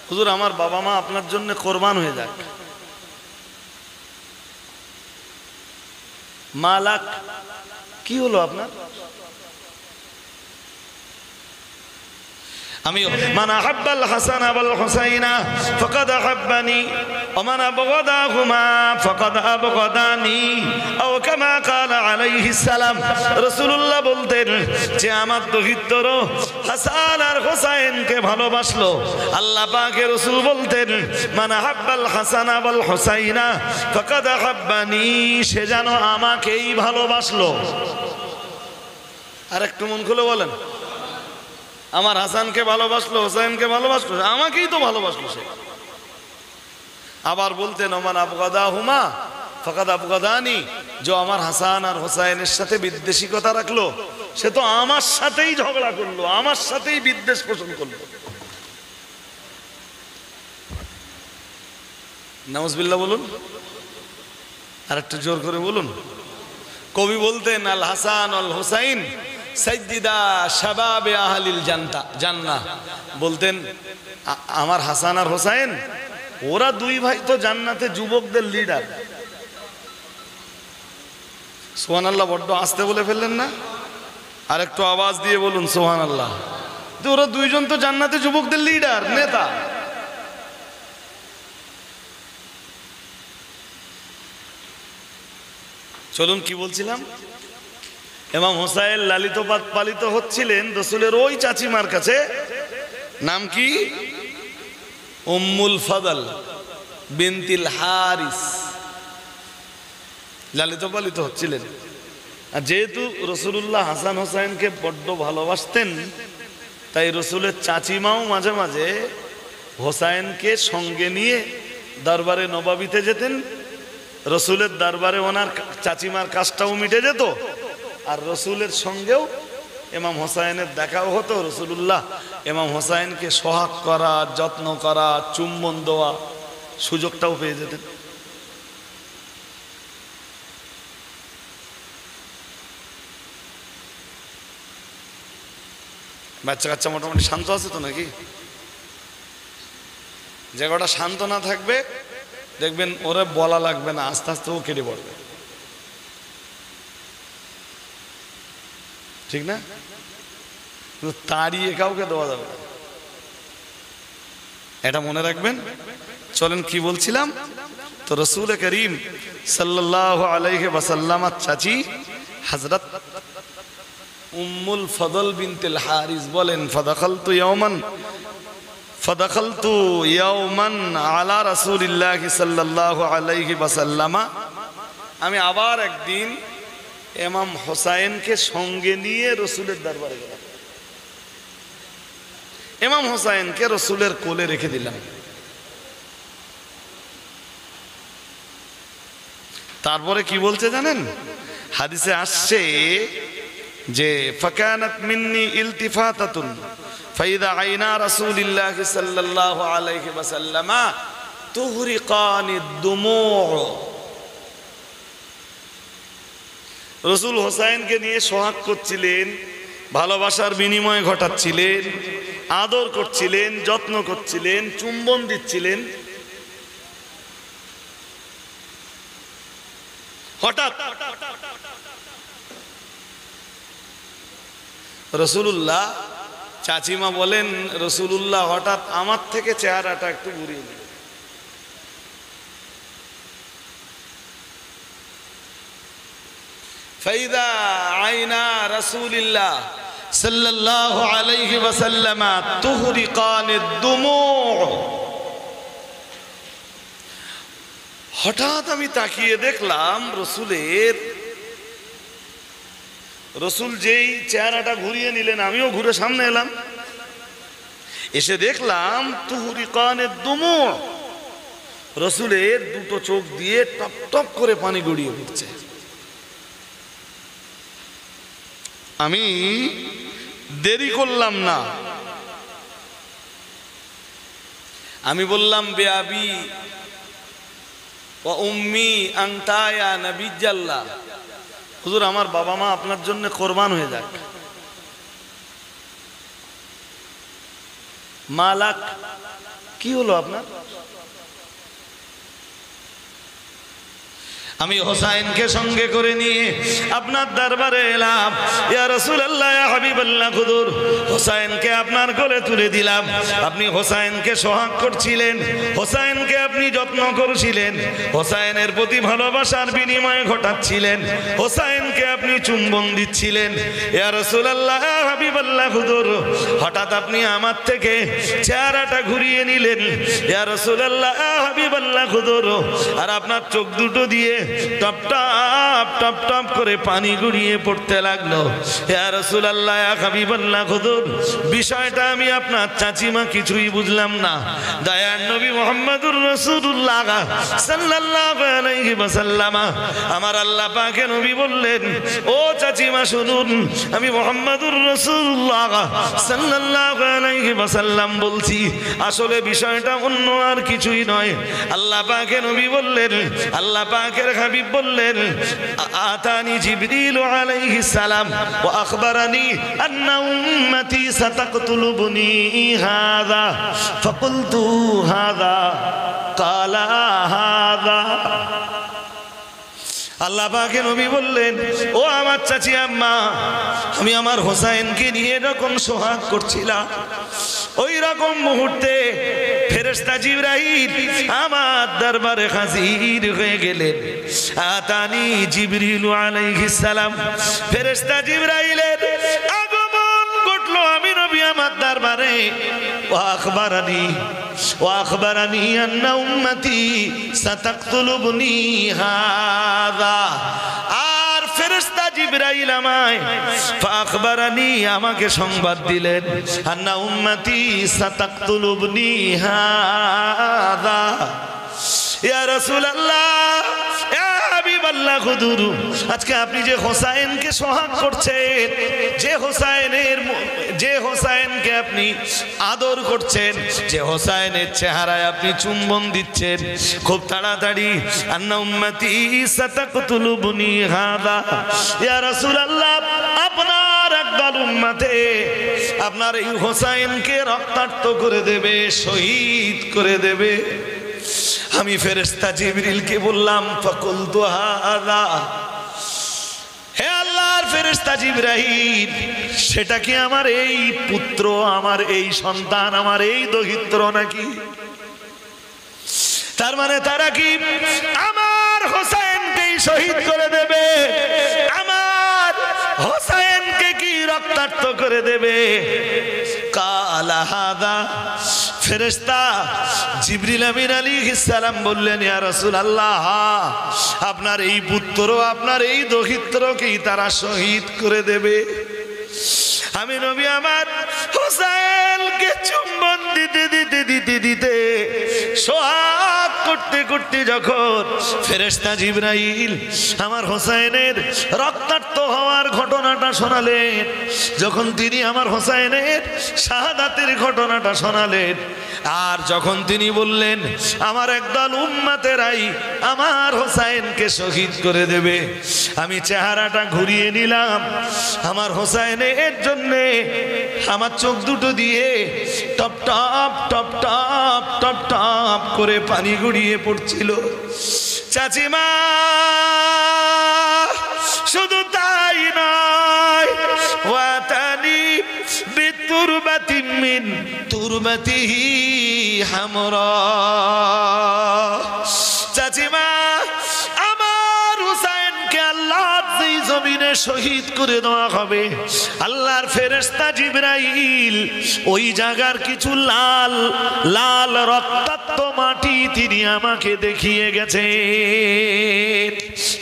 হুজুর আমার বাবা মা আপনার জন্য কোরবান হয়ে যাক। মালাক, কি হলো আপনার? আমি মান আহাব্বাল হাসান ওয়াল হুসাইনা ফাকাদ আহাব্বানি ওয়া মান আবগাদাহুমা ফাকাদ আবগাদানি, আও কামা ক্বালা আলাইহিস সালাম। রাসূলুল্লাহ বলতেন যে আমার দহিতর হাসান আর হুসাইনকে ভালোবাসলো, আল্লাহ পাকের রাসূল বলতেন মান আহাব্বাল হাসান ওয়াল হুসাইনা ফাকাদ আহাব্বানি, সে যেন আমাকেই ভালোবাসলো। আর একটু মন খুলে বলেন, আমার হাসানকে ভালোবাসলো, হোসাইনকে ভালোবাসলো, আমাকেই তো ভালোবাসলো সে। আবার বলতেন ওমান আবগাদাহুমা ফাকাদ আবগাদানি, যে আমার হাসান আর হোসাইনের সাথে বিদ্বেষিকতা রাখলো সে তো আমার সাথেই ঝগড়া করলো, আমার সাথেই বিদ্বেষ পোষণ করলো। নাউজুবিল্লাহ বলুন, আর একটু জোর করে বলুন। কবি বলতেন আল হাসান আল হোসাইন সাইয়্যিদা শাবাবে আহলিল জান্নাহ, বলতেন আমার হাসান আর হোসাইন ওরা দুই ভাই তো জান্নাতে যুবকদের লিডার। সুবহানাল্লাহ, বড্ড আস্তে বলে ফেললেন না? আর একটু আওয়াজ দিয়ে বলুন সুবহানাল্লাহ। তো ওরা দুইজন তো জান্নাতে যুবকদের লিডার, নেতা। চলুন কি বলছিলাম, ইমাম হোসাইন লালিত পালিত হচ্ছিলেন রসুলের ওই চাচিমার কাছে, নাম কি? উম্মুল ফদল বিনতিল হারিস, লালিত পালিত হচ্ছিলেন। আর যেহেতু রসুলুল্লাহ হাসান হোসাইনকে বড্ড ভালোবাসতেন, তাই রসুলের চাচিমাও মাঝে মাঝে হোসাইনকে সঙ্গে নিয়ে দরবারে নবাবিতে যেতেন। রসুলের দরবারে ওনার চাচিমার কাজটাও মিটে যেত, আর রসুলের সঙ্গেও ইমাম হোসাইনের দেখাও হতো। রসুলুল্লাহ ইমাম হোসাইনকে সোহাগ করা, যত্ন করা, চুম্বন দেওয়া সুযোগটাও পেয়ে যেতেন। বাচ্চা কাচ্চা মোটামুটি শান্ত আছে তো নাকি? যে কটা শান্ত না থাকবে দেখবেন ওরা বলা লাগবে না, আস্তে আস্তে ও কেটে পড়বে, ঠিক না? তাড়িয়ে কাউকে দেওয়া যাবে না, এটা মনে রাখবেন। চলেন কি বলছিলাম, তো রসুল করিম সাল্লাল্লাহু আলাইহি ওয়াসাল্লাম চাচি হযরত উম্মুল ফদল বিনতুল হারিস বলেন ফাদাখালতু ইয়াওমান আলা রাসূলিল্লাহি সাল্লাল্লাহু আলাইহি ওয়াসাল্লাম, আমি আবার একদিন ইমাম হোসাইনকে সঙ্গে নিয়ে রসুলের দরবারে গেলাম। ইমাম হোসাইনকে রসুলের কোলে রেখে দিলাম। তারপরে কি বলছে জানেন? হাদিসে আসছে যে ফাকানাত মিন্নি ইলতিফাতাতুন ফাইদা আইনা রাসূলিল্লাহ সাল্লাল্লাহু আলাইহি ওয়াসাল্লাম তুহরিকানিদ দুমু'। রসুল হোসাইনকে নিয়ে সোহাগ করছিলেন, ভালোবাসার বিনিময় ঘটাচ্ছিলেন, আদর করছিলেন, যত্ন করছিলেন, চুম্বন দিচ্ছিলেন। হঠাৎ রসুলুল্লাহ, চাচিমা বলেন রসুলুল্লাহ হঠাৎ আমার থেকে চেহারাটা একটু ঘুরিয়ে দিল। ফাইদা আইনা রাসূলিল্লাহ সাল্লাল্লাহু আলাইহি ওয়াসাল্লাম তুহরিকানিদ দুমু'। হঠাৎ আমি তাকিয়ে দেখলাম রসুল যেই চেহারাটা ঘুরিয়ে নিলেন, আমিও ঘুরে সামনে এলাম। এসে দেখলাম তুহরিকানিদ দুমু', রসুলের দুটো চোখ দিয়ে টপ টপ করে পানি গড়িয়ে পড়ছে। আমি দেরি করলাম না, আমি বললাম বেআবি ওয়া উম্মি আনতা ইয়া নবিয়াল্লাহ, হুজুর আমার বাবা মা আপনার জন্য কোরবান হয়ে যাক। মালাক, কি হলো আপনার? আমি হোসাইনকে সঙ্গে করে নিয়ে আপনার দরবারে এলাম। ইয়া রাসূলুল্লাহ, ইয়া হাবিবাল্লাহ, হুজুর হোসাইনকে আপনার কোলে তুলে দিলাম। আপনি হোসাইনকে সোহাগ করছিলেন, হোসাইনকে আপনি যত্ন করছিলেন, হোসাইনের প্রতি ভালোবাসার বিনিময় ঘটাচ্ছিলেন, হোসাইনকে আপনি চুম্বন দিচ্ছিলেন। ইয়া রাসূলুল্লাহ, ইয়া হাবিবাল্লাহ, হুজুর হঠাৎ আপনি আমার থেকে চেহারাটা ঘুরিয়ে নিলেন। ইয়া রাসূলুল্লাহ, ইয়া হাবিবাল্লাহ, হুজুর আর আপনার চোখ দুটো দিয়ে টপ টপ টপ টপ করে পানি গড়িয়ে পড়তে লাগলো। ইয়া রাসূলুল্লাহ, ইয়া হাবিবাল্লাহ, হুজুর বিষয়টা আমি আপনার চাচিমা কিছুই বুঝলাম না। দয়ার নবী মুহাম্মদুর রাসূলুল্লাহ সাল্লাল্লাহু আলাইহি ওয়াসাল্লাম, আমার আল্লাহ পাকের নবী বললেন, ও চাচিমা শুনুন, আমি মুহাম্মদুর রাসূলুল্লাহ সাল্লাল্লাহু আলাইহি ওয়াসাল্লাম বলছি। আসলে বিষয়টা অন্য আর কিছুই নয়। আল্লাহ পাকের নবী বললেন, আল্লাহ পাকের হাবিব বললেন, আতানি জিবরিল আলাইহিস সালাম ওয়া আখবারানি আন্না উম্মতি সাতাকতুলুবনি হাযা ফাকুলতু হাযা ক্বালা হাযা। আল্লাহ পাকের নবী বললেন, ও আমার চাচি আম্মা, আমি আমার হোসাইনকে নিয়ে এরকম সোহাগ করছিলাম, ওই রকম মুহূর্তে ফেরেশতা জিবরাইল আমার দরবারে হাজির হয়ে গেলেন। আতানি জিবরিল আলাইহিস সালাম, ফেরেশতা জিবরাইলের আগমন ঘটলো আমি নবী আমার দরবারে। ওয়া আখবারানি আন্না উম্মতি সাতাকতুলুবনি হাযা। আর ফেরেশতা জিবরাইল আমাকে সংবাদ দিলেন, আন্না উম্মতি সাতাকতুলুবনি হাযা। ইয়া রাসূলুল্লাহ, ইয়া হাবিবাল্লাহ, হুজুর আজকে আপনি যে হোসাইনকে সোহাগ করছেন, যে হোসাইনকে আপনি আদর করছেন, যে হোসাইনের চেহারায় আপনি চুম্বন দিচ্ছেন, খুব তাড়াতাড়ি আন্না উম্মতি সাতাকতুলুবনি হাযা। ইয়া রাসূলুল্লাহ, আপনার একদল উম্মতে আপনার এই হোসাইনকে রক্তাক্ত করে দেবে, শহীদ করে দেবে। আমি ফেরেশতা জিবরিলকে বললাম, ফাকুলতু হাযা, হে আল্লাহর ফেরেশতা জিবরাইল, সেটা কি আমার এই পুত্র, আমার এই সন্তান, আমার এই দহিত্র নাকি? তার মানে তারা কি আমার হোসেনকেই শহীদ করে দেবে, আমার হোসেনকে কি রক্তাক্ত করে দেবে? কালা হাযা, ফেরেশতা জিবরিল আমিন আলাইহিস সালাম বললেন, ইয়া রাসূলুল্লাহ, আপনার এই পুত্র, আপনার এই দহিত্রকেই তারা শহীদ করে দেবে। আমি নবী আমার হোসেনকে চুম্বন দিতে দিতে দিতে দিতে সোহাগ করতে করতে যখন ফেরেশতা জিবরাইল আমার হোসেনের রক্তাক্ত হওয়ার ঘটনাটা শোনালেন, যখন তিনি আমার হোসেনের শাহাদাতের ঘটনাটা শোনালেন, আর যখন তিনি বললেন আমার একদল উম্মতেরাই আমার হোসেনকে শহীদ করে দেবে, আমি চেহারাটা ঘুরিয়ে নিলাম। আমার হোসেনের জন্য আমার চোখ দুটো দিয়ে top top top top top top করে পানি গড়িয়ে পড়ছিল। চাচিমা শুধু তাই নয়, ওয়াতানি বিতুরবাতি মিন তুরবাতিহি হামরা। চাচিমা আমার হুসাইনকে আল্লাহ যেই জমিনে শহীদ করে দেওয়া হবে, আল্লাহর ফেরেশতা জিবরাইল ওই জায়গার কিছু লাল লাল রক্তাক্ত মাটি তিনি আমাকে দেখিয়ে গেছে।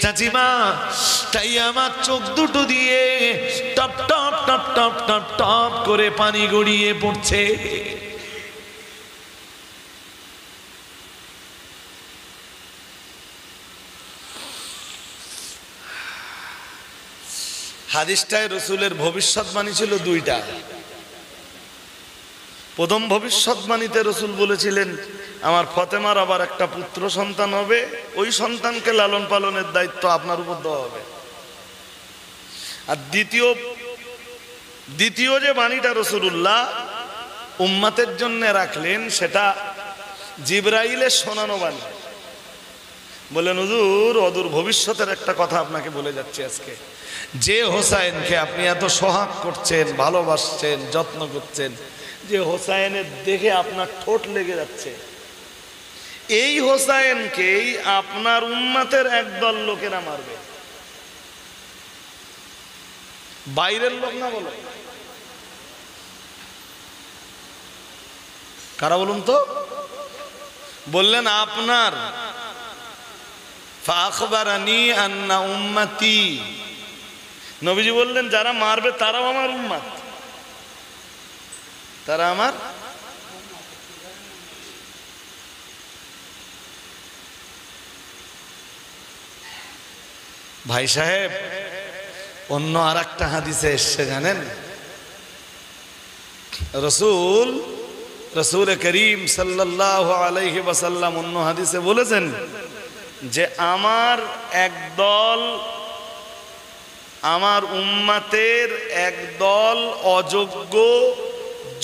চাচিমা তাই আমার চোখ দুটো দিয়ে top top top top top top করে পানি গড়িয়ে পড়ছে। হাদিসটায় রসুলের ভবিষ্যৎবাণী ছিল দুইটা। প্রথম ভবিষ্যৎবাণীতে রসুল বলেছিলেন আমার ফতেমার আবার একটা পুত্র সন্তান হবে, ওই সন্তানকে লালন পালনের দায়িত্ব আপনার উপর দেওয়া হবে। আর দ্বিতীয় যে বাণীটা রসুল্লাহ উম্মাতের জন্য রাখলেন, সেটা জিবরাইলের শোনানো বাণী। বলেন হুজুর, অদূর ভবিষ্যতের একটা কথা আপনাকে বলে যাচ্ছি আজকে। যে হোসাইনকে আপনি এত সোহাগ করছেন, ভালোবাসছেন, যত্ন করছেন, যে হোসাইনের দেখে আপনার ঠোঁট লেগে যাচ্ছে, এই হোসাইনকেই আপনার উম্মতের একদল লোকেরা মারবে। বাইরের লোক না, বলো কারা বলুন তো? বললেন আপনার ফাখবারানি আন্না উম্মতি, নবীজি বললেন যারা মারবে তারাও আমার উম্মত, তারা আমার। ভাই সাহেব, অন্য আর একটা হাদিসে এসছে জানেন, রসুল করিম সাল্লাল্লাহু আলাইহি ওয়াসাল্লাম অন্য হাদিসে বলেছেন যে আমার একদল, আমার উম্মতের একদল অযোগ্য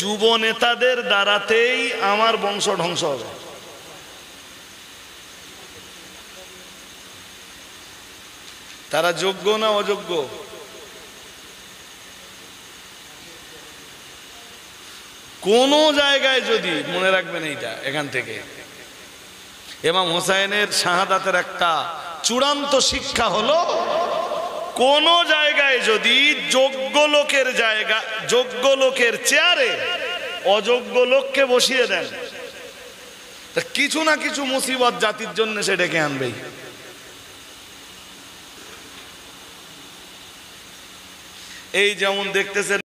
যুব নেতাদের দ্বারাতেই আমার বংশ ধ্বংস হবে। তারা যোগ্য না অযোগ্য? কোন জায়গায় যদি মনে রাখবেন এইটা, এখান থেকে ইমাম হোসেনের শাহাদাতের একটা চূড়ান্ত শিক্ষা হলো, কোন জায়গায় যদি যোগ্য লোকের জায়গা, যোগ্য লোকের চেয়ারে অযোগ্য লোককে বসিয়ে দেন, তা কিছু না কিছু মুসিবত জাতির জন্য সে ডেকে আনবেই। এই যেমন দেখতেছেন